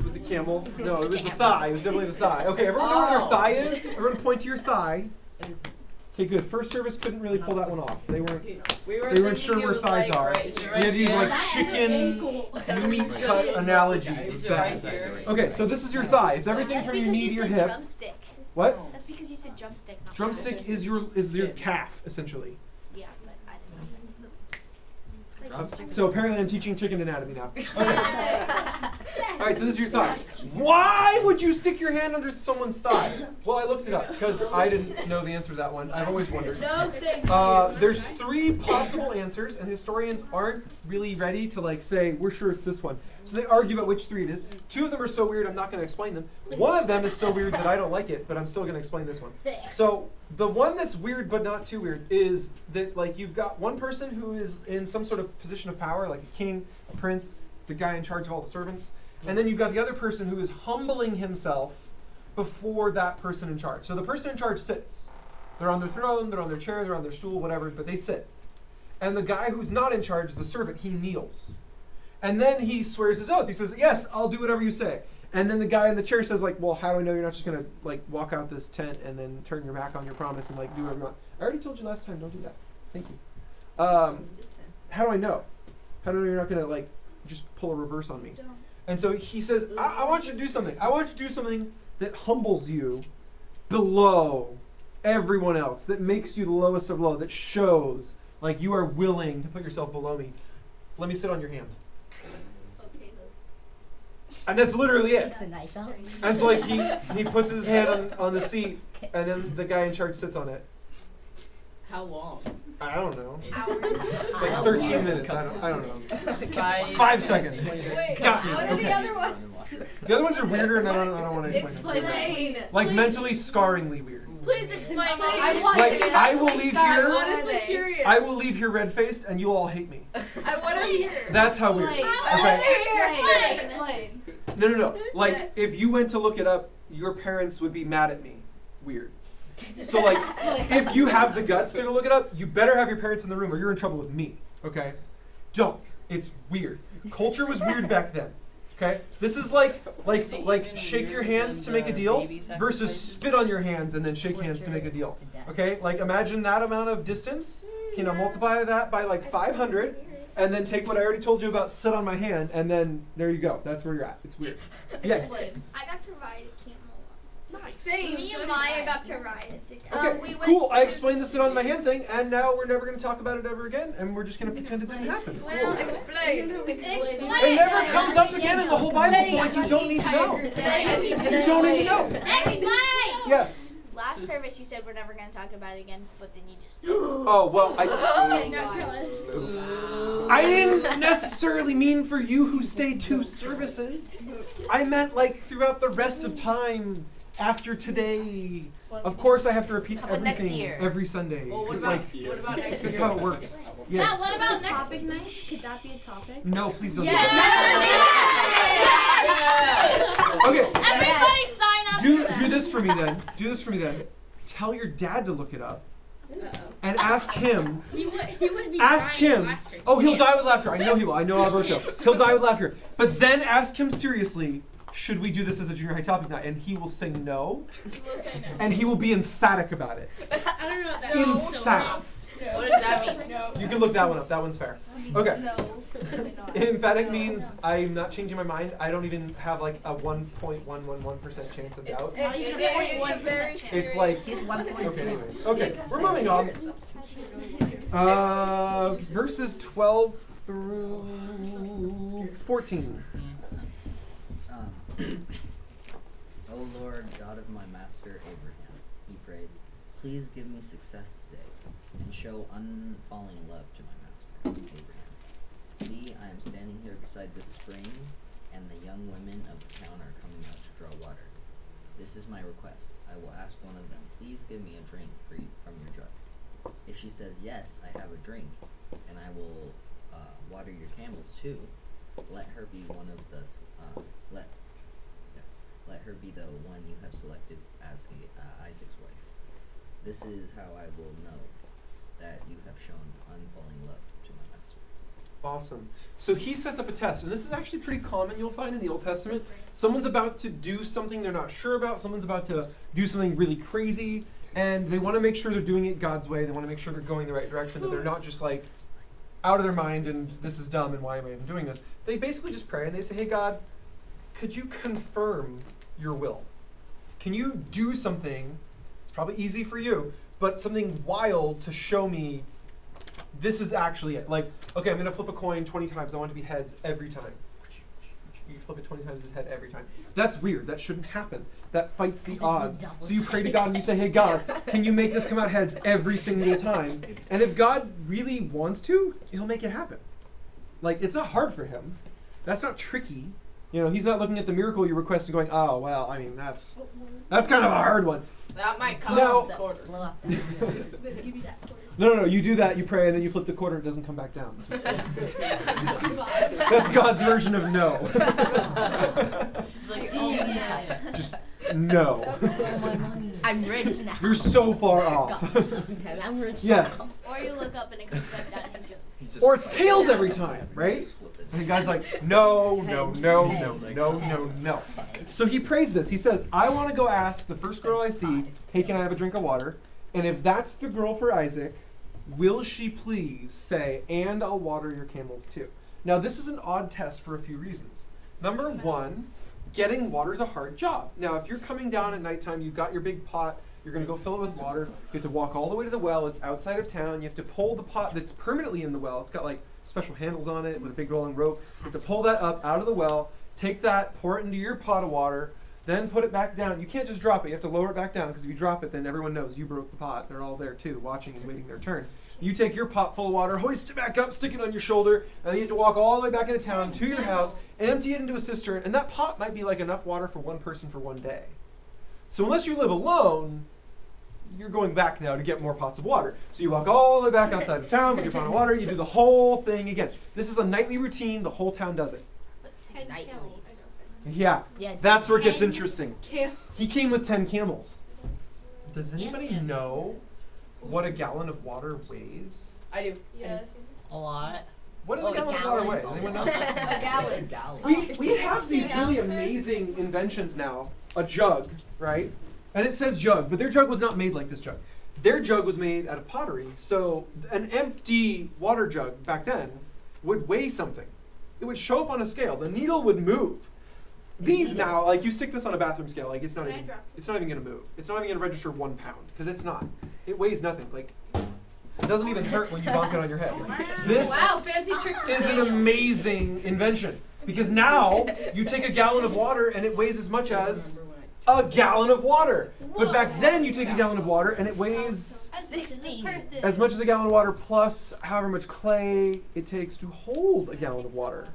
With the camel? No, it was the thigh. It was definitely the thigh. Okay, everyone know where their thigh is? Everyone point to your thigh. Okay, good. First service couldn't really pull that one off. They weren't sure where thighs are. We had to use chicken meat cut analogy. It was bad. Okay, so this is your thigh. It's everything from your knee to your hip. Drumstick. What? That's because you said drumstick. Not Drumstick is your calf, essentially. Yeah, but I didn't know. So apparently I'm teaching chicken anatomy now. Okay. All right, so this is your thigh. Why would you stick your hand under someone's thigh? Well, I looked it up because I didn't know the answer to that one. I've always wondered. No, thank you. There's 3 possible answers, and historians aren't really ready to like say we're sure it's this one. So they argue about which 3 it is. 2 of them are so weird I'm not going to explain them. One of them is so weird that I don't like it, but I'm still going to explain this one. So the one that's weird but not too weird is that like you've got one person who is in some sort of position of power, like a king, a prince, the guy in charge of all the servants. And then you've got the other person who is humbling himself before that person in charge. So the person in charge sits. They're on their throne, they're on their chair, they're on their stool, whatever, but they sit. And the guy who's not in charge, the servant, he kneels. And then he swears his oath. He says, yes, I'll do whatever you say. And then the guy in the chair says, like, well, how do I know you're not just going to, like, walk out this tent and then turn your back on your promise and, like, do whatever you want? I already told you last time, don't do that. Thank you. How do I know? How do I know you're not going to, like, just pull a reverse on me? And so he says, I want you to do something. I want you to do something that humbles you below everyone else, that makes you the lowest of low, that shows, like, you are willing to put yourself below me. Let me sit on your hand. And that's literally it. And so like he puts his hand on the seat, and then the guy in charge sits on it. How long? I don't know. Hours. It's like 13 minutes. I don't know. 5 seconds. Wait, Got me. what are Okay. the other ones? The other ones are weirder, and I don't want to explain them. Explain. Like mentally scarringly weird. Please explain. I want Like to I will leave here. I'm honestly curious. I will leave here red-faced, and you'll all hate me. I want to hear. That's how weird. Okay. Explain. No. Like, if you went to look it up, your parents would be mad at me. Weird. So, like, if you have the guts to go look it up, you better have your parents in the room or you're in trouble with me, okay? Don't. It's weird. Culture was weird back then, okay? This is like shake your hands to make a deal versus spit on your hands and then shake hands to make a deal, okay? Like, imagine that amount of distance. You know, multiply that by, like, 500. And then take what I already told you about sit on my hand, and then there you go. That's where you're at. It's weird. Yes. I got to ride a camel once. Nice. Same. Me and Maya got to ride it together. Okay, cool. I explained the sit on my hand thing, and now we're never going to talk about it ever again, and we're just going to pretend it didn't happen. Well, Cool. explain. It never comes up again in the whole Bible, so like you don't need to know. You don't need to know. Explain! Yes. Last service you said we're never going to talk about it again, but then you just Oh, well, no, tell us. I didn't necessarily mean for you who stayed 2 services. I meant like throughout the rest of time after today. Of course I have to repeat everything every Sunday. Well, what It's about, like, what about next that's year? how it works. Yeah, Yes. what about next Topic night? Could that be a topic? No, please don't Yes! Okay. Everybody sign up for that. Do this for me then. Do this for me then. Tell your dad to look it up. And ask him. He would be Ask dying of him. laughter. Oh, he'll die with laughter. I know he will. I know Alberto. He'll die with laughter. But then ask him seriously, should we do this as a junior high topic night? And he will say no. He will say no. And he will be emphatic about it. I don't know what that means. Emphatic. What does that mean? No. You can look that one up. That one's fair. Okay. No. Emphatic means I'm not changing my mind. I don't even have like a 1.111% chance of doubt. It's like, okay, anyways. Okay, we're moving on. Verses 12 through 14. O Lord, God of my master Abraham, he prayed, please give me success today, and show unfalling love to my master Abraham. See, I am standing here beside this spring, and the young women of the town are coming out to draw water. This is my request. I will ask one of them, please give me a drink from your jug. If she says, yes, I have a drink, and I will water your camels too, let her be one of the let her be the one you have selected as Isaac's wife. This is how I will know that you have shown unfalling love to my master. Awesome. So he sets up a test, and this is actually pretty common you'll find in the Old Testament. Someone's about to do something they're not sure about, someone's about to do something really crazy, and they want to make sure they're doing it God's way, they want to make sure they're going the right direction, that they're not just like out of their mind and this is dumb and why am I even doing this. They basically just pray and they say, hey God, could you confirm your will? Can you do something, it's probably easy for you, but something wild to show me this is actually it. Like, okay, I'm going to flip a coin 20 times. I want it to be heads every time. you flip it 20 times his head every time. That's weird. That shouldn't happen. That fights the odds. So you pray to God and you say, hey God, can you make this come out heads every single time? And if God really wants to, he'll make it happen. Like, it's not hard for him. That's not tricky. You know, he's not looking at the miracle you request and going, oh, well, I mean, that's kind of a hard one. That might come Now, off the quarter. No, you do that, you pray, and then you flip the quarter, it doesn't come back down. That's God's version of no. It's like, yeah. Just no. I'm rich now. You're so far off. Okay, I'm rich Yes. Or you look up and it comes back down and you Or it's tails every time, right? And the guy's like, no. So he prays this. He says, I want to go ask the first girl I see, hey, can I have a drink of water? And if that's the girl for Isaac, will she please say, and I'll water your camels too? Now, this is an odd test for a few reasons. Number one, getting water is a hard job. Now, if you're coming down at nighttime, you've got your big pot, you're going to go fill it with water, you have to walk all the way to the well, it's outside of town, you have to pull the pot that's permanently in the well, it's got like special handles on it with a big rolling rope, you have to pull that up out of the well, take that, pour it into your pot of water, then put it back down. You can't just drop it, you have to lower it back down, because if you drop it, then everyone knows you broke the pot. They're all there too, watching and waiting their turn. You take your pot full of water, hoist it back up, stick it on your shoulder, and then you have to walk all the way back into town to your house, empty it into a cistern, and that pot might be like enough water for one person for one day. So unless you live alone, you're going back now to get more pots of water. So you walk all the way back outside of town with your pot of water, you do the whole thing again. This is a nightly routine, the whole town does it. Yeah, that's where it gets interesting. He came with 10 camels. Does anybody know what a gallon of water weighs? I do. Yes. A lot. What does a gallon of water weigh? Does anyone know? A gallon. We have these really amazing inventions now. A jug, right? And it says jug, but their jug was not made like this jug. Their jug was made out of pottery, so an empty water jug back then would weigh something. It would show up on a scale. The needle would move. These now, like you stick this on a bathroom scale, like it's not even gonna move. It's not even gonna register 1 pound, because it's not. It weighs nothing. Like it doesn't even hurt when you bonk it on your head. This fancy tricks is an amazing invention, because now you take a gallon of water and it weighs as much as a gallon of water. But back then you take a gallon of water and it weighs 60 as much as a gallon of water plus however much clay it takes to hold a gallon of water.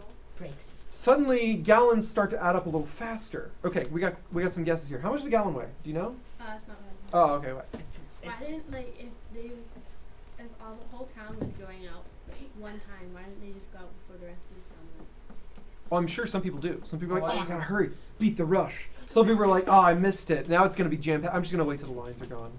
Suddenly gallons start to add up a little faster. Okay, we got some guesses here. How much does a gallon weigh? Do you know? It's not bad. Oh, okay. What? Why didn't if all the whole town was going out one time, why didn't they just go out before the rest of the town went? Oh, I'm sure some people do. Some people are like, oh, I gotta hurry, beat the rush. Some people are like, oh, I missed it. Now it's gonna be jam-packed. I'm just gonna wait till the lines are gone.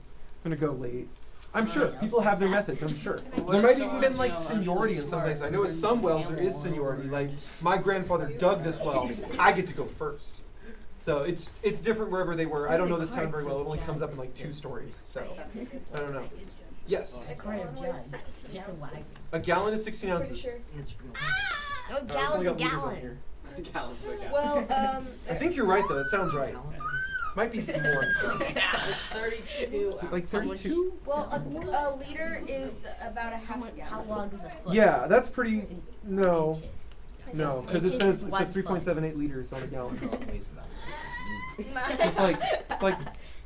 I'm gonna go late. I'm sure people have their methods. I'm sure there might even been like seniority in some places. I know in some wells there is seniority. Like my grandfather dug this well. I get to go first. So it's different wherever they were. I don't know this town very well. It only comes up in like 2 stories. So I don't know. Yes. A gallon is 16 ounces. No, gallon's a gallon. Well, I think you're right though. That sounds right. Might be more. 32. Is it like 32? well, a liter is about a half a gallon. How long is a foot? Yeah, that's pretty. No, because it says One 3.78 liters on a gallon. It's like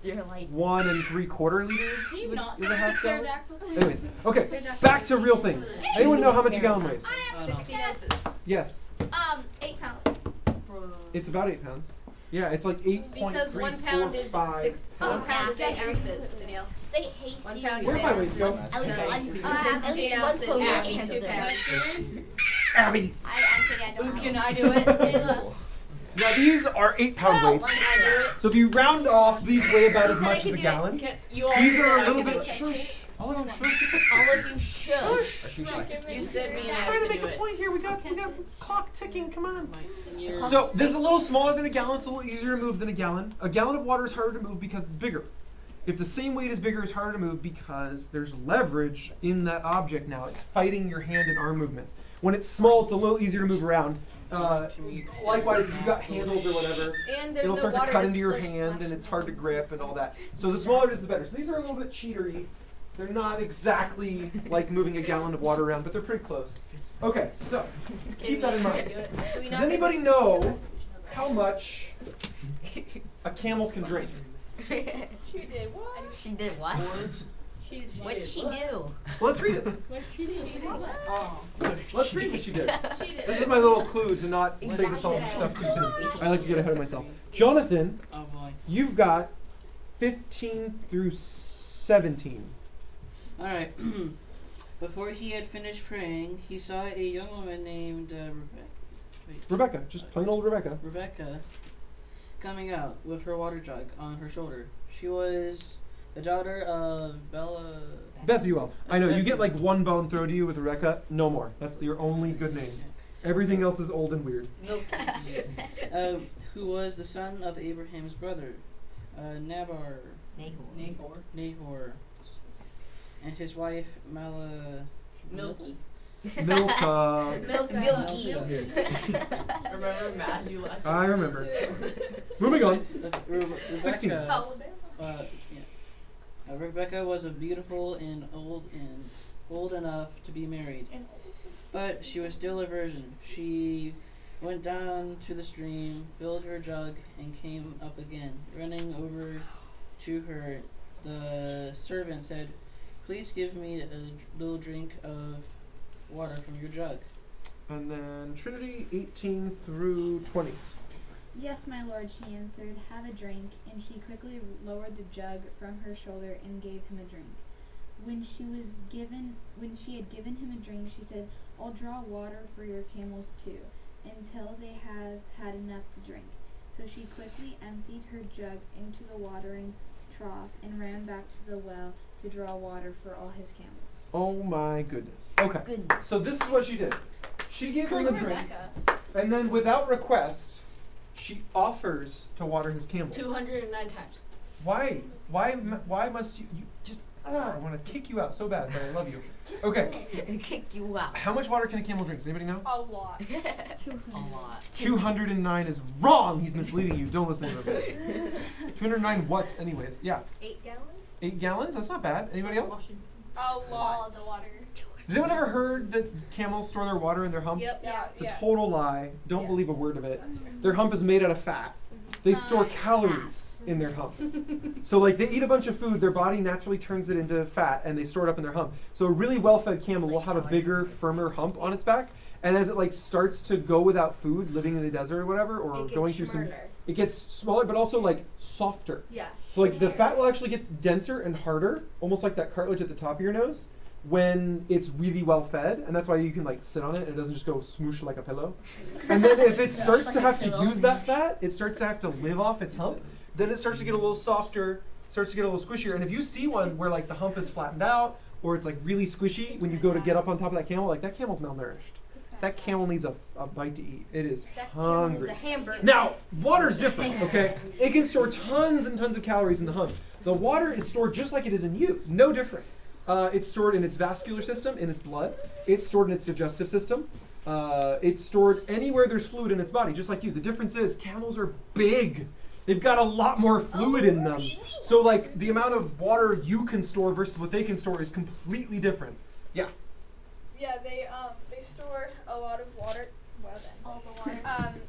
You're like 1 3/4 liters. Do you not Is a half gallon? pterodactyl? Anyways, okay, back to real things. Anyone know how much a gallon weighs? I have 16 ounces. Yes, 8 pounds. it's about 8 pounds. Yeah, it's like 8.345 Because 1 pound is 6. 1 pound is 8 ounces, Danielle. say hasty. 1 pound is Where'd 8 my ounces. weights go? At least At least 8 ounces. Abby, 2 pounds. Abby. I'm kidding, I don't Ooh, know. can I do it? Kayla. Now these are 8-pound weights. Can I do it? So if you round off, these weigh about as much as a do it. gallon. You These are a already little said I bit can do it. shush. All of you shush. All of you should. You said me and I Trying to have to make do a it. point here. We got the clock ticking. Come on. My 10 years. So this is a little smaller than a gallon. It's a little easier to move than a gallon. A gallon of water is harder to move because it's bigger. If the same weight is bigger, it's harder to move because there's leverage in that object now. It's fighting your hand and arm movements. When it's small, it's a little easier to move around. Likewise, if you've got handles or whatever, And there's it'll no start to water cut to into your splish hand splash. and it's hard to grip and all that. So the smaller it is, the better. So these are a little bit cheatery. They're not exactly like moving a gallon of water around, but they're pretty close. Okay, so keep that in mind. Does anybody know how much a camel can drink. She did what? She did what? What'd she do? Well, let's read it. What she did? Oh. Let's read what she did. She did. This is my little clue to not say this all stuff too soon. I like to get ahead of myself. Jonathan, Oh boy. you've got 15 through 17. Alright. Before he had finished praying, he saw a young woman named Rebecca, just plain old Rebecca. Rebecca coming out with her water jug on her shoulder. She was the daughter of Bethuel. I know, you get like one bone thrown to you with Rebecca, no more. That's your only good name. Everything else is old and weird. Who was the son of Abraham's brother, Nahor, and his wife Milky. Milka. Milky. Remember Matthew last week? I remember. Moving on. Rebecca, 16. Rebecca was a beautiful and old enough to be married, but she was still a virgin. She went down to the stream, filled her jug, and came up again. Running over to her, the servant said, "Please give me a little drink of water from your jug." And then Trinity, 18 through 20. Yes, my lord, she answered, have a drink, and she quickly lowered the jug from her shoulder and gave him a drink. When she had given him a drink, she said, I'll draw water for your camels too, until they have had enough to drink. So she quickly emptied her jug into the watering trough and ran back to the well to draw water for all his camels. Oh my goodness. Okay. So this is what she did. She gave him a drink, and then without request, she offers to water his camels. 209 times. Why? Why must you just... I want to kick you out so bad, but I love you. Okay. Kick you out. How much water can a camel drink? Does anybody know? A lot. 209 is wrong. He's misleading you. Don't listen to him. 209 what's anyways? Yeah. 8 gallons? 8 gallons? That's not bad. Anybody else? A lot. All of the water. Has anyone ever heard that camels store their water in their hump? Yep. Yeah. It's a total lie. Don't believe a word of it. Their hump is made out of fat. They store calories in their hump. So like they eat a bunch of food, their body naturally turns it into fat and they store it up in their hump. So a really well-fed camel will have a bigger, firmer hump on its back. And as it like starts to go without food, living in the desert or whatever, or going through some, it gets smaller, but also like softer. Yeah. So like the fat will actually get denser and harder, almost like that cartilage at the top of your nose, when it's really well fed, and that's why you can like sit on it and it doesn't just go smoosh like a pillow. And then if it starts to have to use that fat, it starts to have to live off its hump, then it starts to get a little softer, starts to get a little squishier. And if you see one where like the hump is flattened out, or it's like really squishy when you go to get up on top of that camel, like that camel's malnourished. That camel needs a bite to eat. It is hungry. It's a hamburger. Now, water's different, okay? It can store tons and tons of calories in the hump. The water is stored just like it is in you, no different. It's stored in its vascular system, in its blood. It's stored in its digestive system. It's stored anywhere there's fluid in its body, just like you. The difference is camels are big. They've got a lot more fluid in them. So like the amount of water you can store versus what they can store is completely different. Yeah. Yeah, they store a lot of water. Well then. All the water.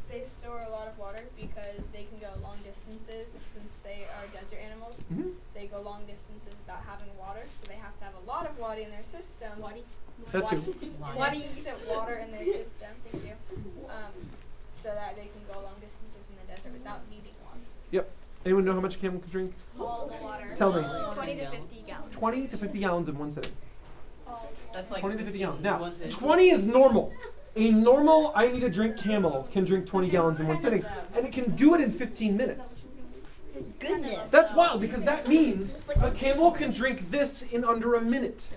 They store a lot of water because they can go long distances since they are desert animals. Mm-hmm. They go long distances without having water, so they have to have a lot of water in their system. That too. Water in their system. Thank you. So that they can go long distances in the desert without needing water. Yep. Anyone know how much a camel can drink? All the water. Tell me. 20 to 50 gallons. 20 to 50 gallons in one sitting. That's like 20 to 50 gallons. Now, 50. 20 is normal. A normal I need a drink camel can drink 20 gallons in one sitting, and it can do it in 15 minutes. Goodness. That's wild because that means a camel can drink this in under a minute.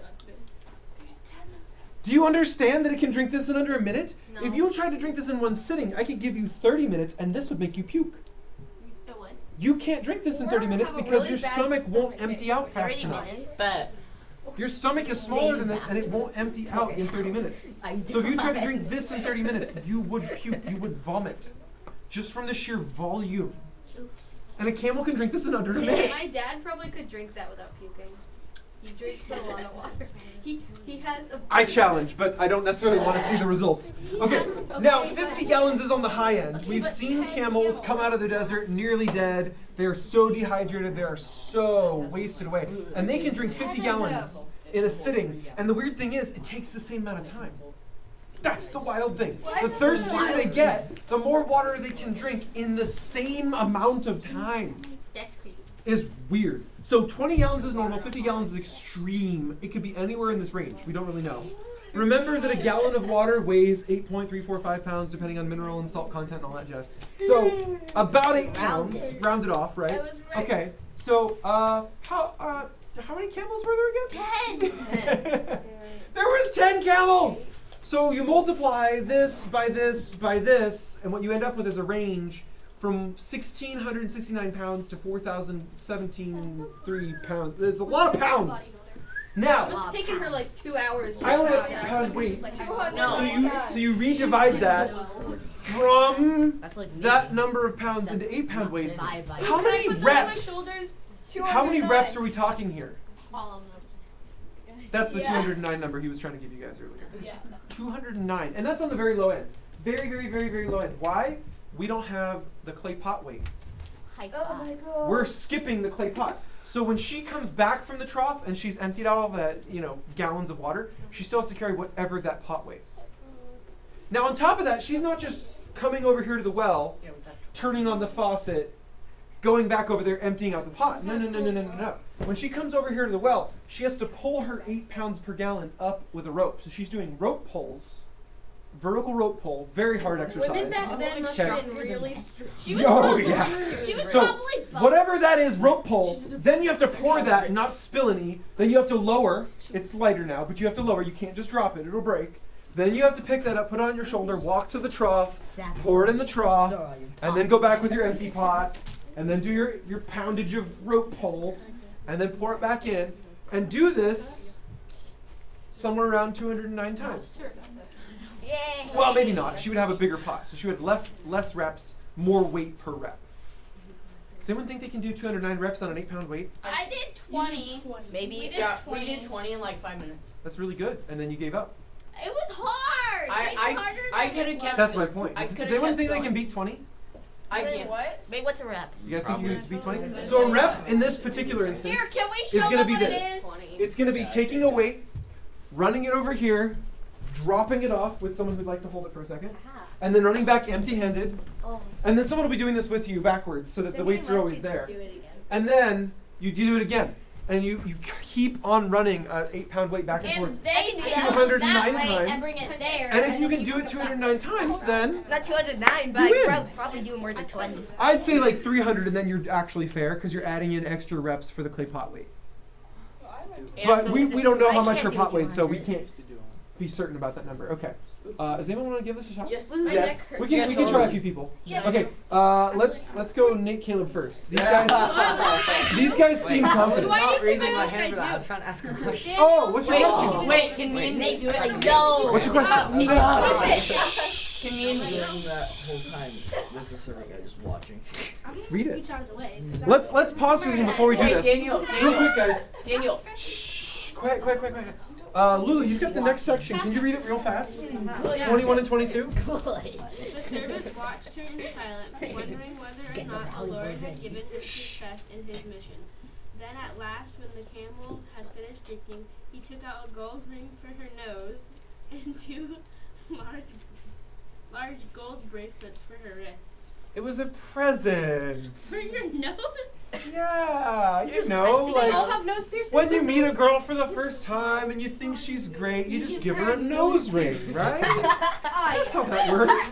Do you understand that it can drink this in under a minute? No. If you tried to drink this in one sitting, I could give you 30 minutes and this would make you puke. It would. You can't drink this in 30 minutes have a because really your bad stomach won't stomach empty out fast 30 enough. minutes. Bet. Your stomach is smaller than this and it won't empty out in 30 minutes. So if you tried to drink this in 30 minutes, you would puke, you would vomit. Just from the sheer volume. And a camel can drink this in under a minute. My dad probably could drink that without puking. He drinks a lot of water. He has a. I challenge, but I don't necessarily want to see the results. Okay, now 50 gallons is on the high end. We've seen camels come out of the desert nearly dead. They are so dehydrated, they are so wasted away. And they can drink 50 gallons in a sitting. And the weird thing is, it takes the same amount of time. That's the wild thing. The thirstier they get, the more water they can drink in the same amount of time. That's creepy. Is weird. So 20 gallons is normal, 50 gallons is extreme. It could be anywhere in this range. We don't really know. Remember that a gallon of water weighs 8.345 pounds depending on mineral and salt content and all that jazz. So about 8 pounds, rounded off, right? Okay. So how many camels were there again? 10. There was 10 camels. So you multiply this by this by this, and what you end up with is a range from 1,669 pounds to 4,017.3 pounds. It's a lot of pounds. Now, It must have taken her like 2 hours. I only have pound weight. So you redivide that from that number of pounds into 8 pound weights. How many reps? How many reps are we talking here? All of them. That's the 209 number he was trying to give you guys earlier. Yeah. 209, and that's on the very low end. Very, very, very, very low end. Why? We don't have the clay pot weight. Oh my God. We're skipping the clay pot. So when she comes back from the trough and she's emptied out all the, gallons of water, she still has to carry whatever that pot weighs. Now on top of that, she's not just coming over here to the well, turning on the faucet, going back over there, emptying out the pot. No. When she comes over here to the well, she has to pull her 8 pounds per gallon up with a rope. So she's doing rope pulls, vertical rope pull, very hard exercise. Women back then must have been really She was probably whatever that is, rope pulls, then you have to pour that and not spill any. Then you have to lower. It's lighter now, but you have to lower. You can't just drop it. It'll break. Then you have to pick that up, put it on your shoulder, walk to the trough, pour it in the trough, and then go back with your empty pot, and then do your poundage of rope pulls, and then pour it back in, and do this somewhere around 209 times. Well, maybe not. She would have a bigger pot, so she would have less reps, more weight per rep. Does anyone think they can do 209 reps on an 8 pound weight? I did 20. Maybe. We did 20 in like 5 minutes. That's really good, and then you gave up. It was hard. I could have kept. That's my point. Does anyone think they can beat 20? I can't. What? Wait, what's a rep? You guys think you can beat 20? So a rep in this particular instance Here, can we is show going to them be what it this. is? It's going to be taking a weight, running it over here, dropping it off with someone who'd like to hold it for a second, and then running back empty-handed. And then someone will be doing this with you backwards so that the weights are always there. And then you do it again. And you keep on running an 8 pound weight back and forth. And they do 209 that way times. and bring it there. And if you can do it 209 times, then Not 209, but You I win. could probably do more than 20. I'd say like 300, and then you're actually fair because you're adding in extra reps for the clay pot weight. But we don't know how much her pot weighed, so we can't be certain about that number. Okay. Does anyone want to give this a shot? Yes. Yes. We can try a few people. Okay. Let's go Nate Caleb first. These guys seem confident. I'm not raising my hand for that. I was trying to ask a question. Oh, what's your question? Wait, can me and Nate do it? Like, no. What's your question? Can me and During that whole time, was the servant guy just watching? Read it. Scooch out of the way. Let's pause for a second before we do this. Daniel. Real quick, guys. Daniel. Shh. Quiet. Lulu, you've got the next section. Can you read it real fast? 21 and 22. The servant watched her in silence, wondering whether or not the Lord had given her success in his mission. Then at last, when the camel had finished drinking, he took out a gold ring for her nose and 2 large gold bracelets for her wrists. It was a present. For your nose? Yeah, you know, They all have like nose piercings. when you meet a girl for the first time and you think she's great, you just give her a nose ring, right? That's how that works.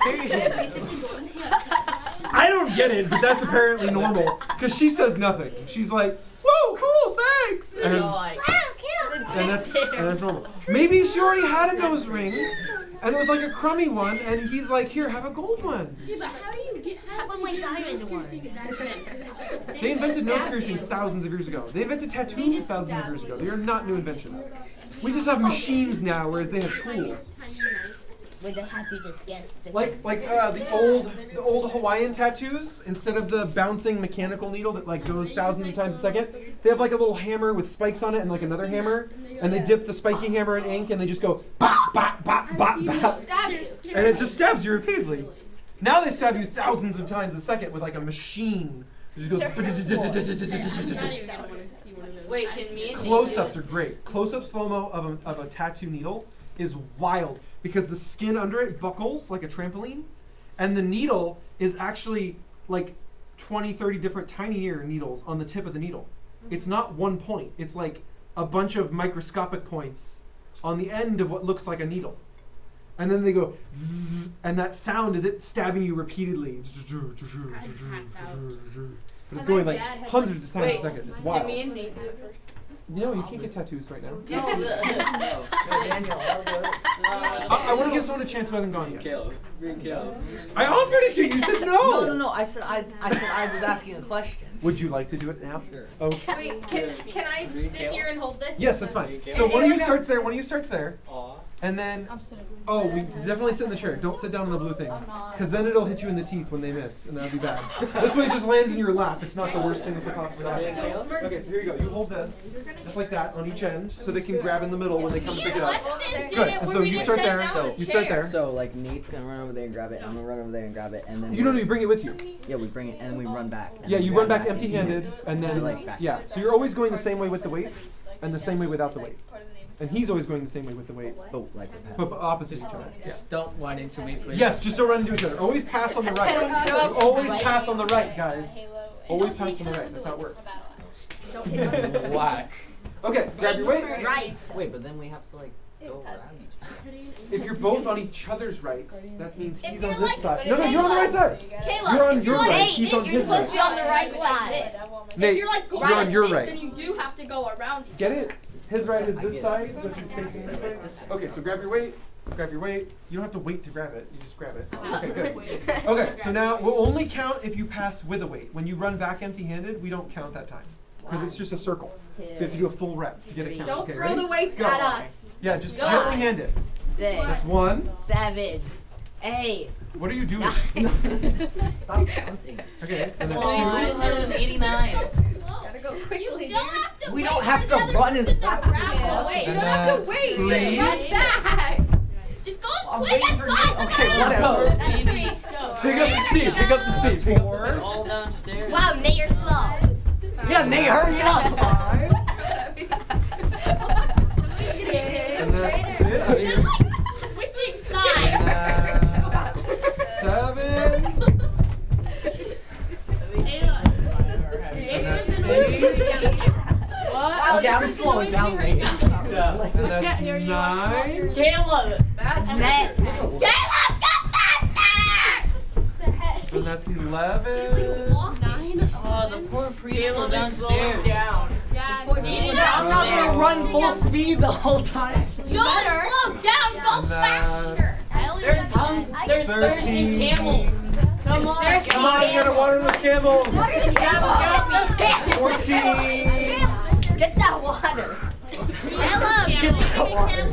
I don't get it, but that's apparently normal because she says nothing. She's like, "Whoa, cool, thanks," and that's normal. Maybe she already had a nose ring. And it was like a crummy one, and he's like, "Here, have a gold one." Yeah, but how do you get How about my diamond one? They invented nose piercings thousands of years ago. They invented tattoos thousands of years ago. They are not new inventions. We just have machines now, whereas they have tools. Would they have to just guess the the old Hawaiian tattoos, instead of the bouncing mechanical needle that like goes thousands of times a second, they have like a little hammer with spikes on it and like another hammer, and they dip the spiky hammer in ink and they just go bop bop bop bop bop, and it just stabs you repeatedly. Now they stab you thousands of times a second with like a machine. It just goes. Wait, can me and Close-ups are great. Close-up slow-mo of a tattoo needle is wild because the skin under it buckles like a trampoline, and the needle is actually like 20, 30 different tinier needles on the tip of the needle. It's not one point. It's like a bunch of microscopic points on the end of what looks like a needle. And then they go zzz, and that sound is it stabbing you repeatedly. But it's going like hundreds of times a second. It's wild. Can me and Nate do it first? No, you can't get tattoos right now. No, Daniel, I want to give someone a chance who hasn't gone yet. Caleb. I offered it to you. You said no. No. I said I was asking a question. Would you like to do it now? Sure. Okay. Wait, can I sit here and hold this? Yes, that's fine. So one of you starts there. And then, we definitely sit in the chair. Don't sit down on the blue thing, because then it'll hit you in the teeth when they miss, and that'll be bad. This way it just lands in your lap. It's not the worst thing that could possibly happen. Okay, so here you go. You hold this, just like that, on each end, so they can grab in the middle when they come to pick it up. Good. And so you start there. You start there. So like Nate's gonna run over there and grab it. I'm gonna run over there and grab it, and then you bring it with you. Yeah, we bring it and then we run back. Yeah, you run back empty-handed, and then back. yeah. So you're always going the same way with the weight, and the same way without the weight. And he's always going the same way with the weight. But opposite each other. Yeah. Just don't run into me, please. Yes, just don't run into each other. Always pass on the right. Always pass on the right, guys. Always pass on the right. That's how it works. Whack. Okay, grab your weight. Right. Wait, but then we have to like go around each other. If you're both on each other's rights, that means he's on you're this like- side. No, you're on the right side. Caleb, You're on if your you're right. like- He's on You're his supposed to be right. on the right side. Nate, If you're like you're going on like your this, right. then you do have to go around each Get it? His right is this side, which is facing this way. Okay, so grab your weight. Grab your weight. You don't have to wait to grab it. You just grab it. Okay, good. Okay, so now we'll only count if you pass with a weight. When you run back empty-handed, we don't count that time. Because it's just a circle. So you have to do a full rep to get a count. Don't okay, throw ready? the weights Go. at us. Yeah, just Go. gently hand it. 6. That's 1. 7. 8. What are you doing? Stop counting. Okay, and then 89. Gotta go quickly. You don't have to We wait don't for have the to other run as person to fast grab as it. possible. Wait, you And don't have to that's wait. 3. Just run back. Just go as I'm quick waiting as for Nate. possible. Okay, whatever. Pick up the speed. Pick up the speed. Pick up. 4. All downstairs. Wow, Nate, you're slow. Yeah, Nate, hurry up. 5. And that's 6. They're like switching sides. 7. This was annoying. What? Okay, I'm slowing down, Nate. Yeah. And that's 9. Caleb. Net. Caleb, get back there! And that's 11. Oh, the poor priest was downstairs. down. Yeah, I'm not gonna run full speed the whole time. don't slow down, go And that's faster. There's 13. camels. Come on. Come on, you gotta water those camels. Those camels. 14. Get that water. Caleb. Get that water.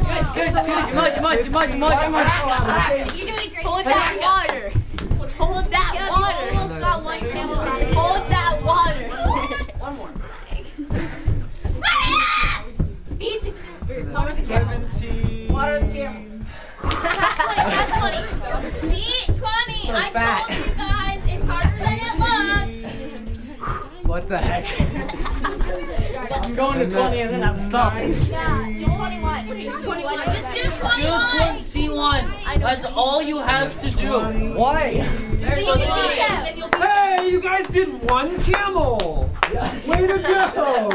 You're doing great. Hold that water. Hold that water. And that's 16. Hold that water. One more. And that's 17. Water the camels. That's 20. See? 20. I told you guys, it's harder than it looks. What the heck? I'm going to 20 and then I'm stopping. Yeah, do 21. Do 21. Just do 21. Do 21. That's all you have to do. Why? There's a line. Hey, you guys did 1 camel. Way to go.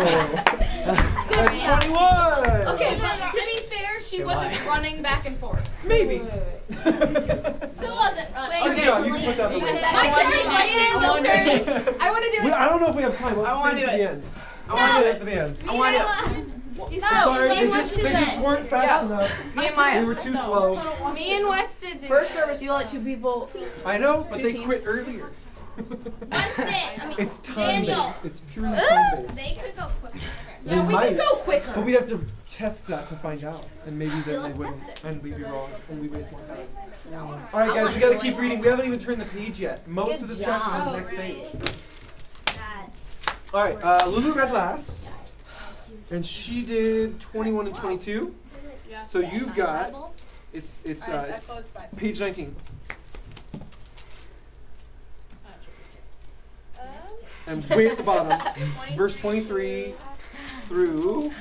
That's 21. Okay, but to be fair, she wasn't running back and forth. Maybe. Who wasn't running? Good job. You can put down the weight. My turn. I want to do it. I don't know if we have time. Let's I wanna save it do for the it. end. I want to do it for the end. I want to. I'm sorry, they just weren't fast enough. Me and Maya. They were too slow. Me and Wes did. First service, you let 2 people. I know, but they 15. quit earlier. That's it. I mean, It's time Daniel. based. It's purely time based. They could go quicker. They Yeah, we might, could go quicker. but we'd have to test that to find out, and maybe then Yeah, they let's wouldn't, test it. and we'd be So wrong, let's and we waste more time. All All right, guys, we gotta keep reading. We haven't even turned the page yet. Most of this chapter is the next page. All right, Lulu read last, and she did 21 and 22. Yeah. So you've got it's I closed by. page 19. And way at the bottom, verse 23 through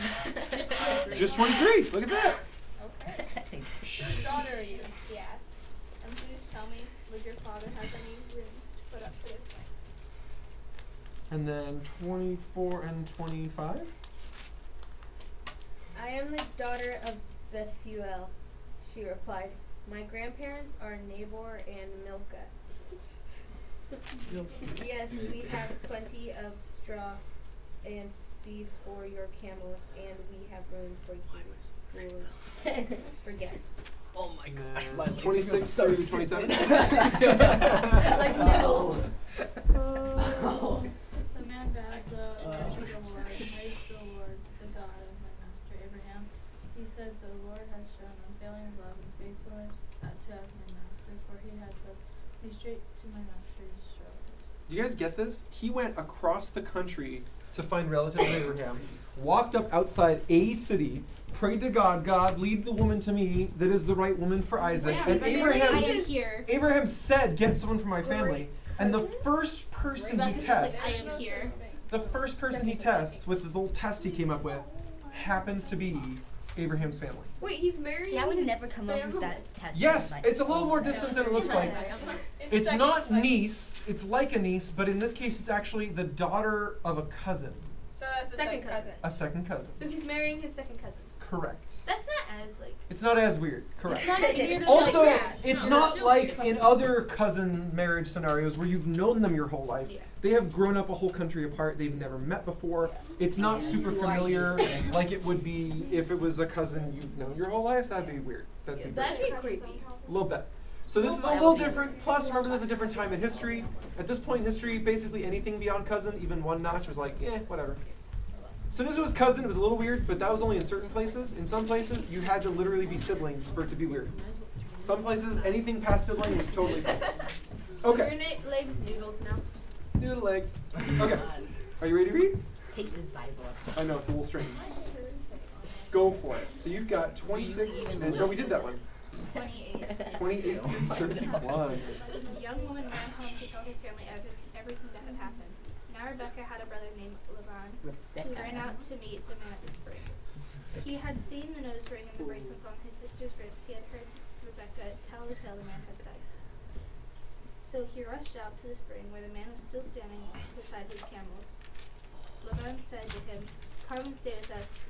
just 23. Look at that. Okay. Whose daughter are you? He asked. And please tell me, would your father have any rooms to put up for this night? And then 24 and 25. I am the daughter of Bethuel, she replied. My grandparents are Nabor and Milcah. Yes, we have plenty of straw and feed for your camels, and we have room for you for guests. Oh my gosh, my 26 through 27. Like noodles. The man bowed low and worshiped the Lord, and praised the Lord, the God of my master Abraham. He said, "The Lord has shown unfailing love and faithfulness to us, my master, for he has led me straight to my master's relatives." Do you guys get this? He went across the country to find relatives of Abraham, walked up outside a city, prayed to God, God, lead the woman to me that is the right woman for Isaac. Yeah, and I Abraham said, get someone from my family. And the first person he tests, I am here. the first person he tests with the little test he came up with happens to be Abraham's family. Wait, he's married. See, I would his never come up with family? that test. Yes, like, it's a little more distant than it looks like. It's not niece, it's like a niece, but in this case it's actually the daughter of a cousin. So that's a second cousin. A second cousin. So he's marrying his second cousin. Correct. That's not as like. It's not as weird. Correct. It's not as weird as Also, like it's no, not no, like no. in other cousin marriage scenarios where you've known them your whole life. Yeah. They have grown up a whole country apart. They've never met before. It's not super familiar like it would be if it was a cousin you've known your whole life. That'd be weird. That'd be That'd weird. be creepy. A little bit. So this is a little different. Plus, remember, there's a different time in history. At this point in history, basically anything beyond cousin, even one notch, was like, whatever. As soon as it was cousin, it was a little weird, but that was only in certain places. In some places, you had to literally be siblings for it to be weird. Some places, anything past sibling was totally fine. Okay. Your legs noodles now. Noodle legs. Okay. Are you ready to read? Takes his Bible up. I know, it's a little strange. Go for it. So you've got 26, and no, we did that one. 28. 28 and 31. The young woman ran home to tell her family everything that had happened. Now Rebecca had a brother named Laban, who ran out to meet the man at the spring. He had seen the nose ring and the bracelets on his sister's wrist. He had heard Rebecca tell the tale the man had said. So he rushed out to the spring where the man was still standing beside his camels. Laban said to him, "Come and stay with us,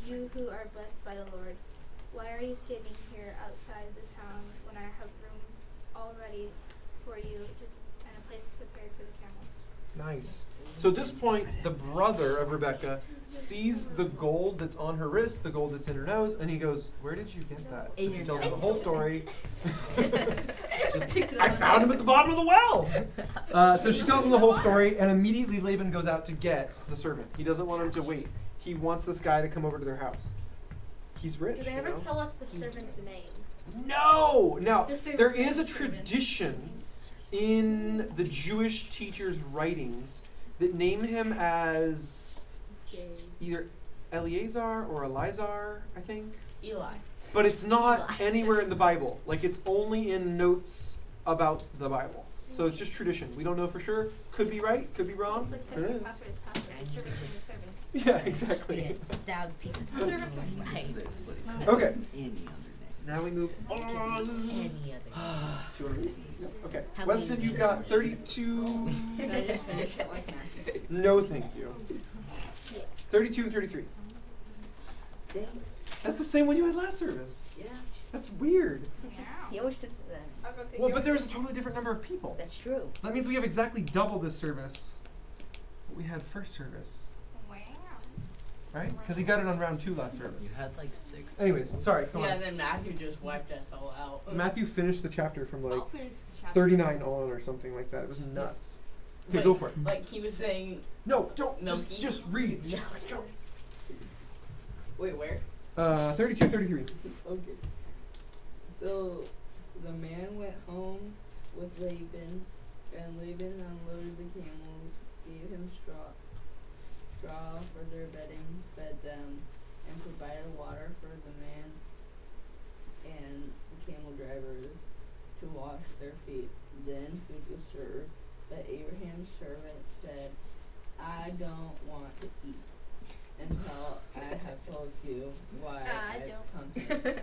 you who are blessed by the Lord. Why are you standing here outside the town when I have room all ready for you and a place prepared for the camels?" Nice. So at this point, the brother of Rebecca sees the gold that's on her wrist, the gold that's in her nose, and he goes, "Where did you get that?" So she tells him the whole story. I found him at the bottom of the well. So she tells him the whole story, and immediately Laban goes out to get the servant. He doesn't want him to wait. He wants this guy to come over to their house. He's rich. Do they ever you know? tell us the servant's name? No. Now, The servant's there is a name. tradition in the Jewish teachers' writings that name him as either Eleazar or Elizar, I think. Eli. But it's not Eli. anywhere in the Bible. Like, it's only in notes about the Bible. So it's just tradition. We don't know for sure. Could be right, could be wrong. It's like second password is password. The servant is the servant. Yeah, exactly. Yeah, stabbed piece of Right. Okay. Any other name. Now we move on. Any other. Okay. How Weston, many you've got 32. Can I just finish it like that? No, thank you. 32 and 33. That's the same one you had last service. Yeah. That's weird. He always sits at that. Well, but there was a totally different number of people. That's true. That means we have exactly double this service what we had first service. Wow. Right? Because he got it on round 2 last service. You had like 6. Anyways, sorry, come Yeah, on. then Matthew just wiped us all out. Matthew finished the chapter from like I'll finish the chapter. 39 on or something like that. It was nuts. Okay, go for it. Like he was saying. No, don't. Milky. Just read. Just go. Wait, where? 32, 33. Okay. So the man went home with Laban, and Laban unloaded the camels, gave him straw for their bedding, fed them, and provided water for the man and the camel drivers to wash their feet. Then food was served, but Abraham's servant said, I don't want to eat until I have told you why I've come to this.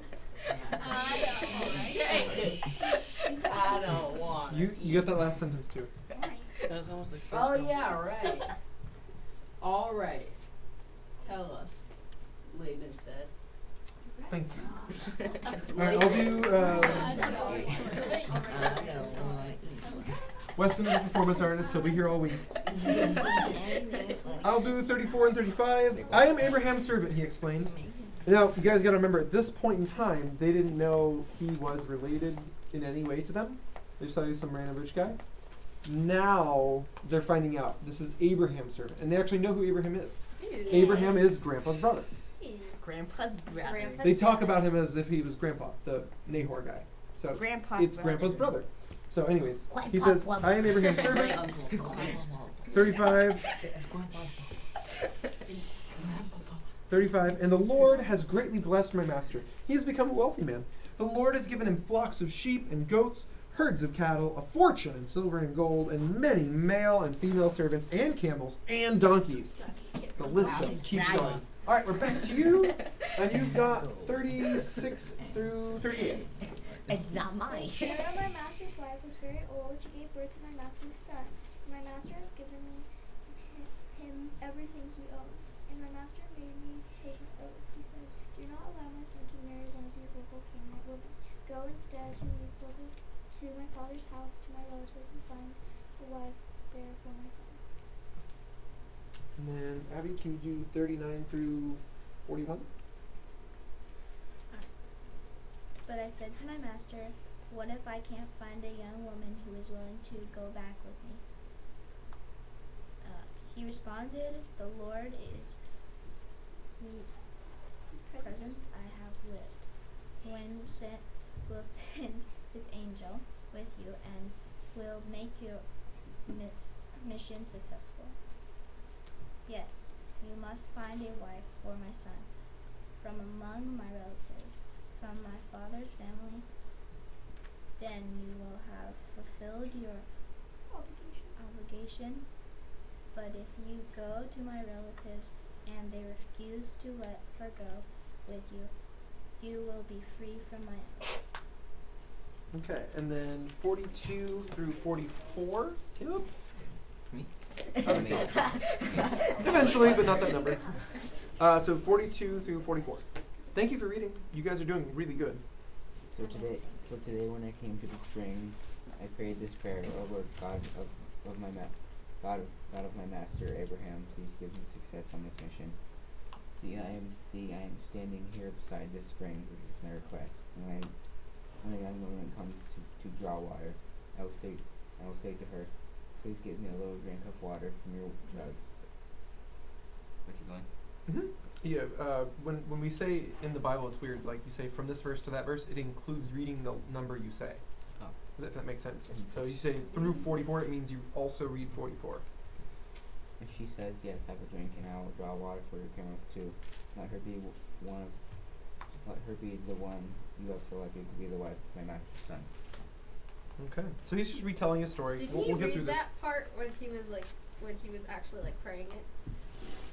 I don't want to You got that last sentence too. That was almost like Oh yeah, right. All right. Tell us, Laban said. Thank you. Alright, I'll do, Weston is a performance artist. He'll be here all week. I'll do 34 and 35. I am Abraham's servant, he explained. Now, you guys got to remember, at this point in time, they didn't know he was related in any way to them. They just thought he was some random rich guy. Now, they're finding out this is Abraham's servant. And they actually know who Abraham is. Abraham is Grandpa's brother. Grandpa's brother. They talk about him as if he was Grandpa, the Nahor guy. So it's Grandpa's brother. So anyways, he says, I am Abraham's servant. 35. 35. And the Lord has greatly blessed my master. He has become a wealthy man. The Lord has given him flocks of sheep and goats, herds of cattle, a fortune in silver and gold, and many male and female servants, and camels, and donkeys. The list just keeps going. All right, we're back to you. And you've got 36 through 38. It's not mine. Sarah, my master's wife, was very old. She gave birth to my master's son. My master has given him everything he owns. And my master made me take an oath. He said, do not allow my son to marry one of these local Canaanite women. Go instead to my father's house, to my relatives, and find a wife there for my son. And then, Abby, can you do 39 through 41? But I said to my master, what if I can't find a young woman who is willing to go back with me? He responded, the Lord is whose presence I have lived. Will send his angel with you and will make your mission successful. Yes, you must find a wife for my son from among my relatives, from my father's family. Then you will have fulfilled your obligation. But if you go to my relatives and they refuse to let her go with you, you will be free from my oath. Okay, and then 42 through 44. Caleb? Me? Eventually, but not that number. So 42 through 44. Thank you for reading. You guys are doing really good. So today when I came to the spring, I prayed this prayer, O Lord God of my God of my master Abraham, please give me success on this mission. See, I am standing here beside this spring. This is my request. When a young woman comes to draw water, I will say to her, please give me a little drink of water from your jug. Keep going. Mm-hmm. Yeah. When we say in the Bible, it's weird. Like you say from this verse to that verse, it includes reading the number you say. Oh. If that makes sense. So you say through 44, it means you also read 44. If she says yes, have a drink, and I will draw water for your camels too. Let her be the one you have selected to be the wife of my master's son. Okay. So he's just retelling his story. Did we'll he get read through this. that part when he was actually like praying it?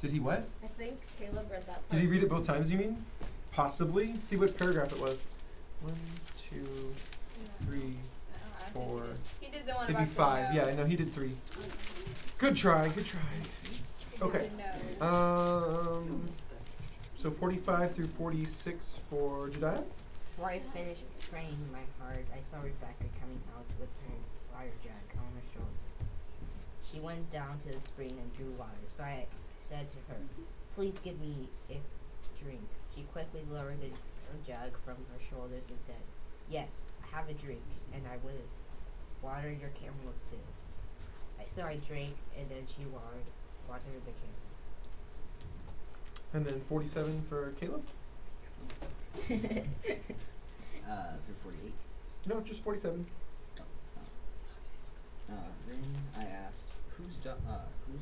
Did he what? I think Caleb read that part. Did he read it both times, you mean? Possibly. See what paragraph it was. 1, 2, 3, 4. He did the one Maybe about 5. Cuneo. Yeah, no, he did 3. Good try, good try. Okay. So 45 through 46 for Jediah. Before I finished praying in my heart, I saw Rebecca coming out with her fire jug on her shoulder. She went down to the spring and drew water, so I said to her, please give me a drink. She quickly lowered her jug from her shoulders and said, yes, have a drink, and I will water your camels too. I So I drank, and then she watered the camels. And then 47 for Caleb? Through 48. No, just 47. Then I asked, whose daughter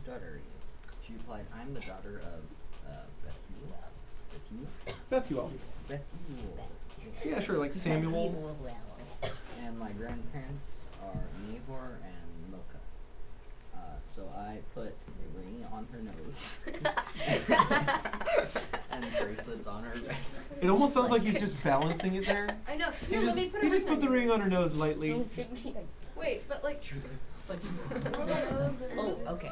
are you? She replied, I'm the daughter of Bethuel. Bethuel. Yeah, sure, like Samuel. And my grandparents are Nabor and Milcah. So I put a ring on her nose and bracelets on her wrist. It almost sounds like he's just balancing it there. I know. He Here, let just, me put he a just ring put the on ring on her nose lightly. Wait, but like. Oh, okay.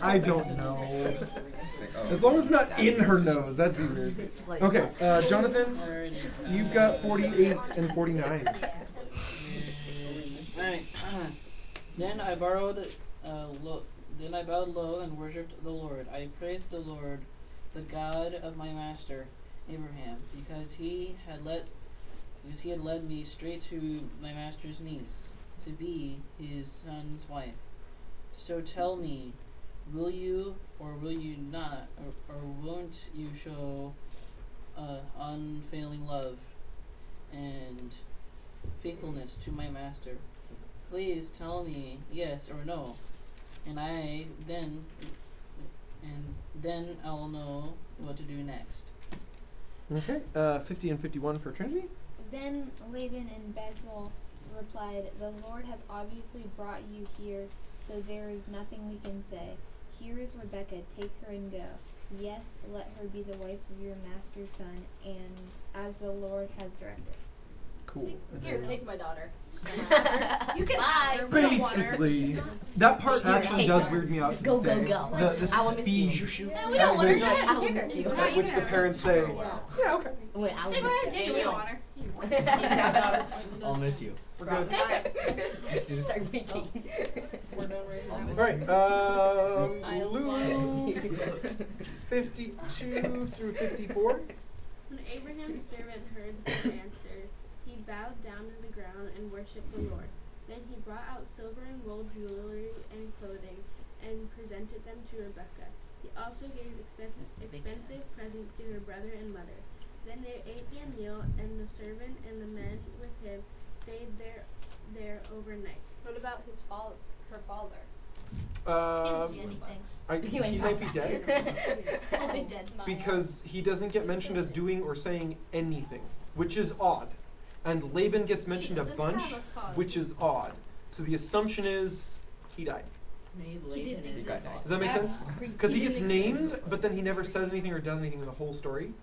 I don't know. As long as it's not in her nose, that'd be weird. Okay, Jonathan, you've got 48 and 49. Alright. Then I bowed low and worshipped the Lord. I praised the Lord, the God of my master Abraham, because he had led me straight to my master's niece, to be his son's wife. So tell me, will you or will you not, or won't you show unfailing love and faithfulness to my master? Please tell me yes or no, and then I'll know what to do next. Okay, 50 and 51 for Trinity. Then Laban and Bethuel replied, "The Lord has obviously brought you here, so there is nothing we can say. Here is Rebekah, take her and go. Yes, let her be the wife of your master's son, and as the Lord has directed." Cool. Here, take my daughter. You can Bye. Basically, that part actually does weird me out to Go, this go, day. go. The I will miss you. speed Yeah, we don't want her. at Go ahead, I will take miss her. you. No, which the parents say, yeah, okay, Wait, I will Hey, go miss ahead, you. take her. We don't want her. I'll miss you. we're good. Start making. We're done raising that one. Alright, I Luke, 52 through 54. When Abraham's servant heard their answer, he bowed down to the ground and worshipped the Lord. Then he brought out silver and gold jewelry and clothing and presented them to Rebekah. He also gave expensive presents to her brother and mother. Then they ate their meal, and the servant and the men with him stayed there overnight. What about her father? He might be dead. I'll be dead. Because he doesn't get mentioned as doing or saying anything, which is odd. And Laban gets mentioned a bunch, which is odd. So the assumption is he died. Does that make sense? Because he gets named, but then he never says anything or does anything in the whole story.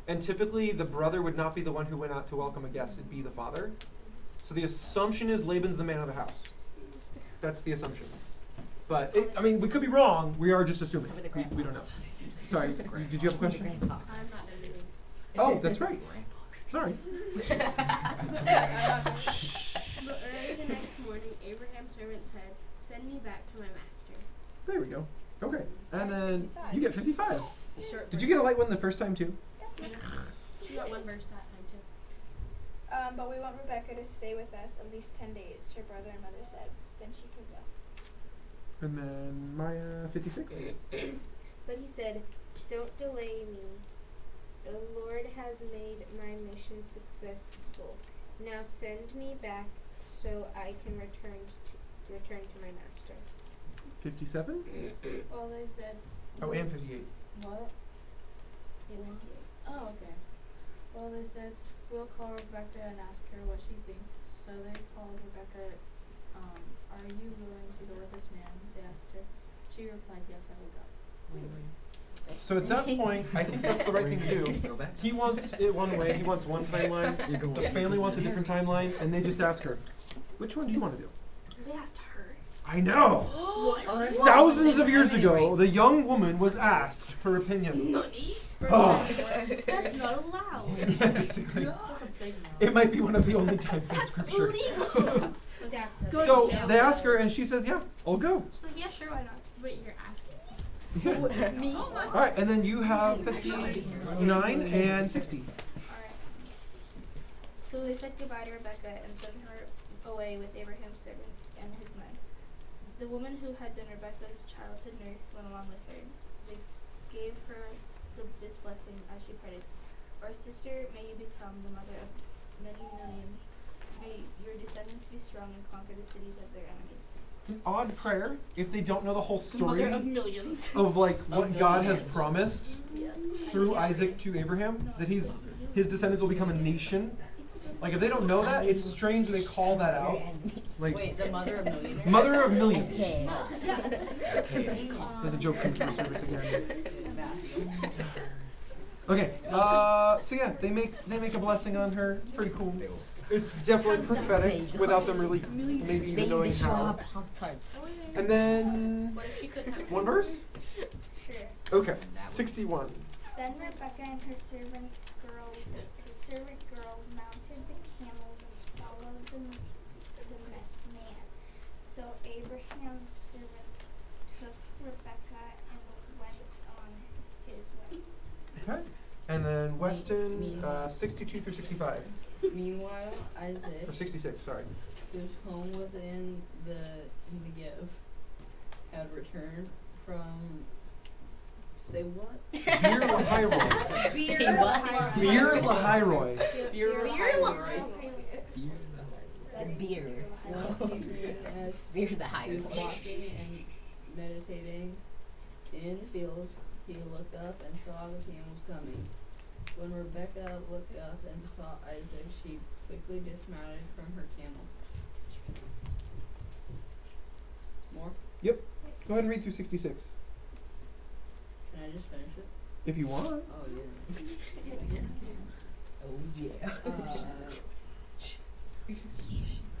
And typically the brother would not be the one who went out to welcome a guest, it'd be the father. So the assumption is Laban's the man of the house. That's the assumption. But, I mean, we could be wrong, we are just assuming. We don't know. Sorry, did you have a question? I'm not in the news. Oh, that's right. Sorry. But early the next morning, Abraham's servant said, "Send me back to my master." There we go. Okay. And then you get 55. Short Did you get a light one the first time too? She got one verse that time too. But we want Rebekah to stay with us at least 10 days, her brother and mother said. Then she could go. And then Maya 56. But he said, "Don't delay me. The Lord has made my mission successful. Now send me back so I can return to my master." 57. Well, they said. Oh, and 58. What? Oh, okay. Well, they said, "We'll call Rebecca and ask her what she thinks." So they called Rebecca. "Are you willing to go with this man?" They asked her. She replied, "Yes, I will go." So at that point, I think that's the right thing to do. He wants it one way, he wants one timeline, the family wants a different timeline, and they just ask her, which one do you want to do? They asked her. I know! Thousands of years ago, the young woman was asked her opinion. Oh. That's not allowed. Yeah, basically. It might be one of the only times in scripture. So they ask her, and she says, "Yeah, I'll go." She's like, "Yeah, sure, why not?" But you're asking. Me. Alright, and then you have 59 and 60. Alright. So they said goodbye to Rebekah and sent her away with Abraham's servant and his men. The woman who had been Rebekah's childhood nurse went along with her. They gave her this blessing as she prayed. Our sister, may you become the mother of many millions. May your descendants be strong and conquer the cities of their enemies. It's an odd prayer if they don't know the whole story Mother of millions. of like what Of God has millions. promised Yes. through Isaac to Abraham, that his descendants will become a nation. Like if they don't know that, it's strange they call that out. Like Wait, the mother of millions? Mother of millions. Okay. There's a joke coming through service again. Okay, so yeah, they make a blessing on her. It's pretty cool. It's definitely prophetic without them really maybe even knowing how. And then one verse? Sure. Okay, 61. Then Rebekah and her servant girls mounted the camels and followed the man. So Abraham's servants took Rebekah and went on his way. Okay, and then Weston, 62 through 65. Meanwhile, Isaac, Or 66, sorry. whose home was in the Negev, had returned from. Say what? Beer Lahairoi. Beer what? Beer Lahairoi. Beer Lahairoi. That's beer. As Beer the he higher. was walking and meditating in the fields, he looked up and saw the camels coming. When Rebekah looked up and saw Isaac, she quickly dismounted from her camel. More? Yep. Go ahead and read through 66. Can I just finish it? If you want. Oh, yeah. Oh, yeah.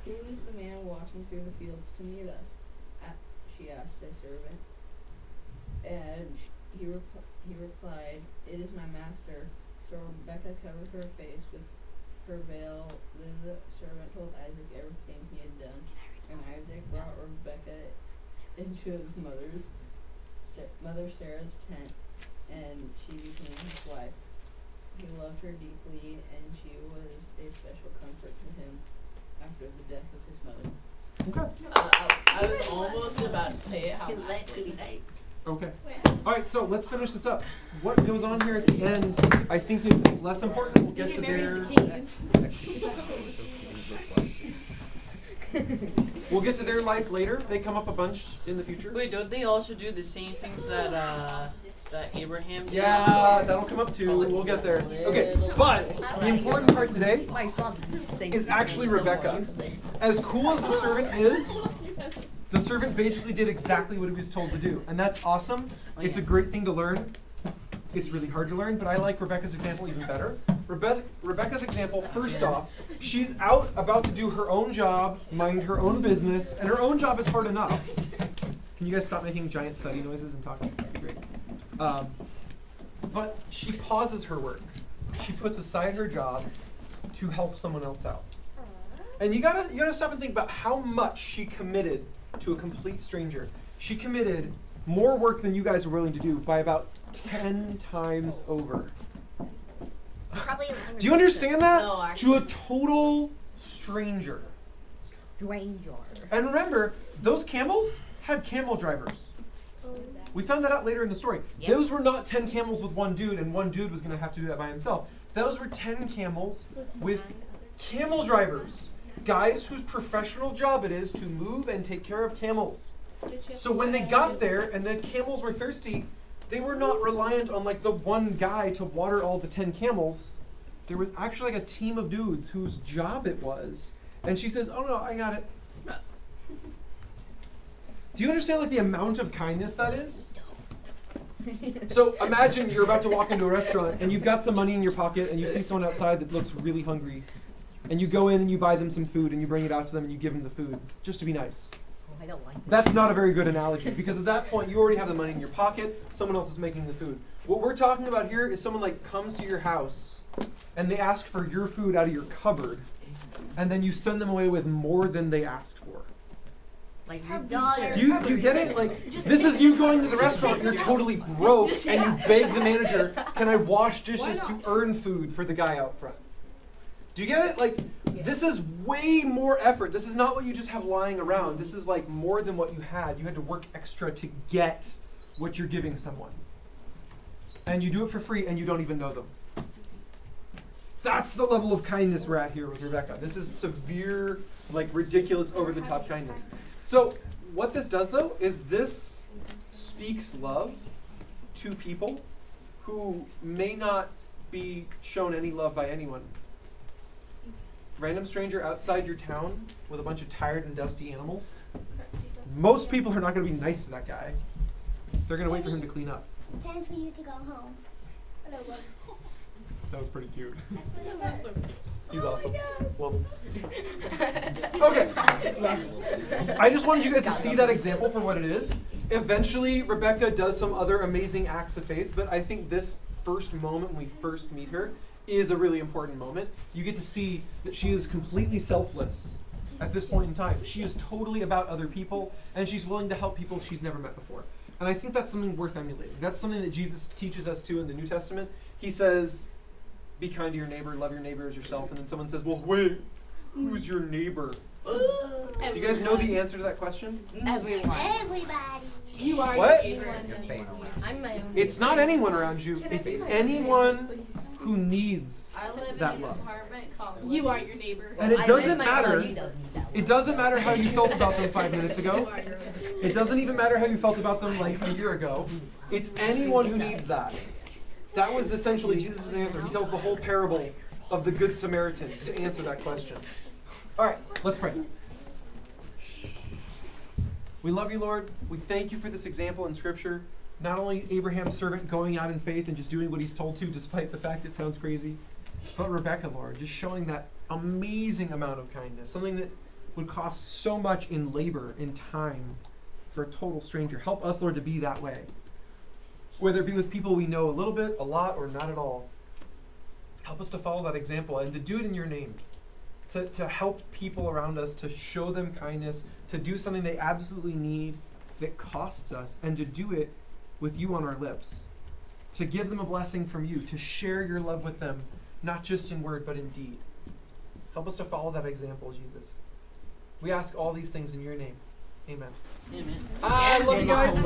Who is the man walking through the fields to meet us? She asked a servant. And he replied, "It is my master." So Rebekah covered her face with her veil. Then the servant told Isaac everything he had done. And Isaac brought Rebekah into his mother Sarah's tent, and she became his wife. He loved her deeply, and she was a special comfort to him after the death of his mother. Okay. I was almost about to say it how Okay. Alright, so let's finish this up. What goes on here at the end, I think, is less important. We'll get to their. We'll get to their life later. They come up a bunch in the future. Wait, don't they also do the same thing that Abraham did? Yeah, that'll come up too. We'll get there. Okay, but the important part today is actually Rebekah. As cool as the servant is, the servant basically did exactly what he was told to do. And that's awesome. It's a great thing to learn. It's really hard to learn, but I like Rebekah's example even better. Rebekah's example, first off, she's out about to do her own job, mind her own business, and her own job is hard enough. Can you guys stop making giant thuddy noises and talking? Great. But she pauses her work. She puts aside her job to help someone else out. And you gotta stop and think about how much she committed to a complete stranger. She committed more work than you guys were willing to do by about 10 times over. Probably. Do you understand that? No, To a total stranger. Stranger. And remember, those camels had camel drivers. We found that out later in the story. Yep. Those were not 10 camels with one dude, and one dude was going to have to do that by himself. Those were 10 camels with camel drivers. Guys whose professional job it is to move and take care of camels. So when they got there and the camels were thirsty, they were not reliant on like the one guy to water all the 10 camels. There was actually like a team of dudes whose job it was. And she says, "Oh no, I got it." Do you understand like the amount of kindness that is? So imagine you're about to walk into a restaurant and you've got some money in your pocket and you see someone outside that looks really hungry. And you go in and you buy them some food and you bring it out to them and you give them the food just to be nice. I don't like this. That's not a very good analogy because at that point you already have the money in your pocket, someone else is making the food. What we're talking about here is someone like comes to your house and they ask for your food out of your cupboard and then you send them away with more than they asked for. Like your daughter. Do you get it? Like this is you going to the restaurant, you're totally broke and you beg the manager, "Can I wash dishes to earn food for the guy out front?" Do you get it? Like, this is way more effort. This is not what you just have lying around. This is like more than what you had. You had to work extra to get what you're giving someone. And you do it for free and you don't even know them. That's the level of kindness we're at here with Rebecca. This is severe, like ridiculous, over-the-top kindness. So what this does, though, is this speaks love to people who may not be shown any love by anyone. Random stranger outside your town with a bunch of tired and dusty animals. Most people are not going to be nice to that guy. They're going to wait for him to clean up. It's time for you to go home. That was pretty cute. He's awesome. Love him. Okay. I just wanted you guys to see that example for what it is. Eventually, Rebecca does some other amazing acts of faith, but I think this first moment when we first meet her is a really important moment. You get to see that she is completely selfless at this point in time. She is totally about other people, and she's willing to help people she's never met before. And I think that's something worth emulating. That's something that Jesus teaches us to in the New Testament. He says, be kind to your neighbor, love your neighbor as yourself. And then someone says, well, wait, who's your neighbor? Do you guys know the answer to that question? Everyone. Everybody. You are What? your neighbor. I'm my own. It's not anyone around you. It's anyone who needs I live that in an love. apartment complex. You are your neighbor. And it doesn't matter. It doesn't matter how you felt about them 5 minutes ago. It doesn't even matter how you felt about them like a year ago. It's anyone who needs that. That was essentially Jesus' answer. He tells the whole parable of the Good Samaritan to answer that question. All right, let's pray. We love you, Lord. We thank you for this example in Scripture. Not only Abraham's servant going out in faith and just doing what he's told to, despite the fact it sounds crazy, but Rebecca, Lord, just showing that amazing amount of kindness, something that would cost so much in labor, in time, for a total stranger. Help us, Lord, to be that way. Whether it be with people we know a little bit, a lot, or not at all. Help us to follow that example and to do it in your name. To help people around us, to show them kindness, to do something they absolutely need that costs us, and to do it with you on our lips. To give them a blessing from you, to share your love with them, not just in word, but in deed. Help us to follow that example, Jesus. We ask all these things in your name. Amen. Amen. I love you guys.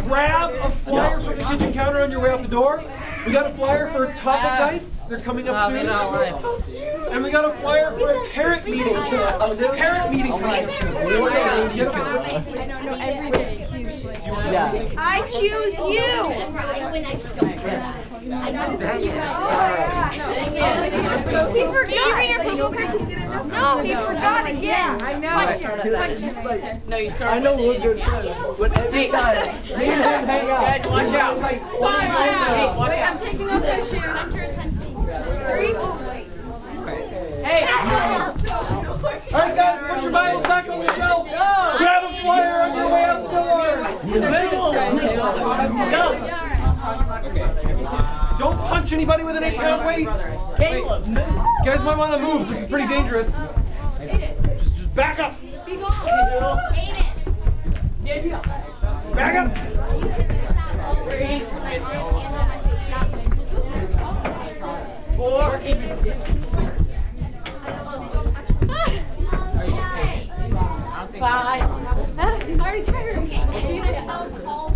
Grab a flyer from the kitchen counter on your way out the door. We got a flyer for topic nights. They're coming up soon. And we got a flyer for a parent meeting. Parent meeting coming up soon. I don't know every day. He's like, I choose you. He forgot your purple card. No, he forgot again. I know. No, you start. I know we're good friends, but every time we hang out. Guys, watch out. Wait, I'm taking off my shoes. Hunter's hunting. 3. Hey. All right, guys, put your Bibles back on the shelf. Grab a flyer on your way out the door. Don't punch anybody with an 8-pound weight. Caleb, move. You guys might want to move. This is pretty dangerous. Just back up. Be gone. Back up. Five. Sorry, tired.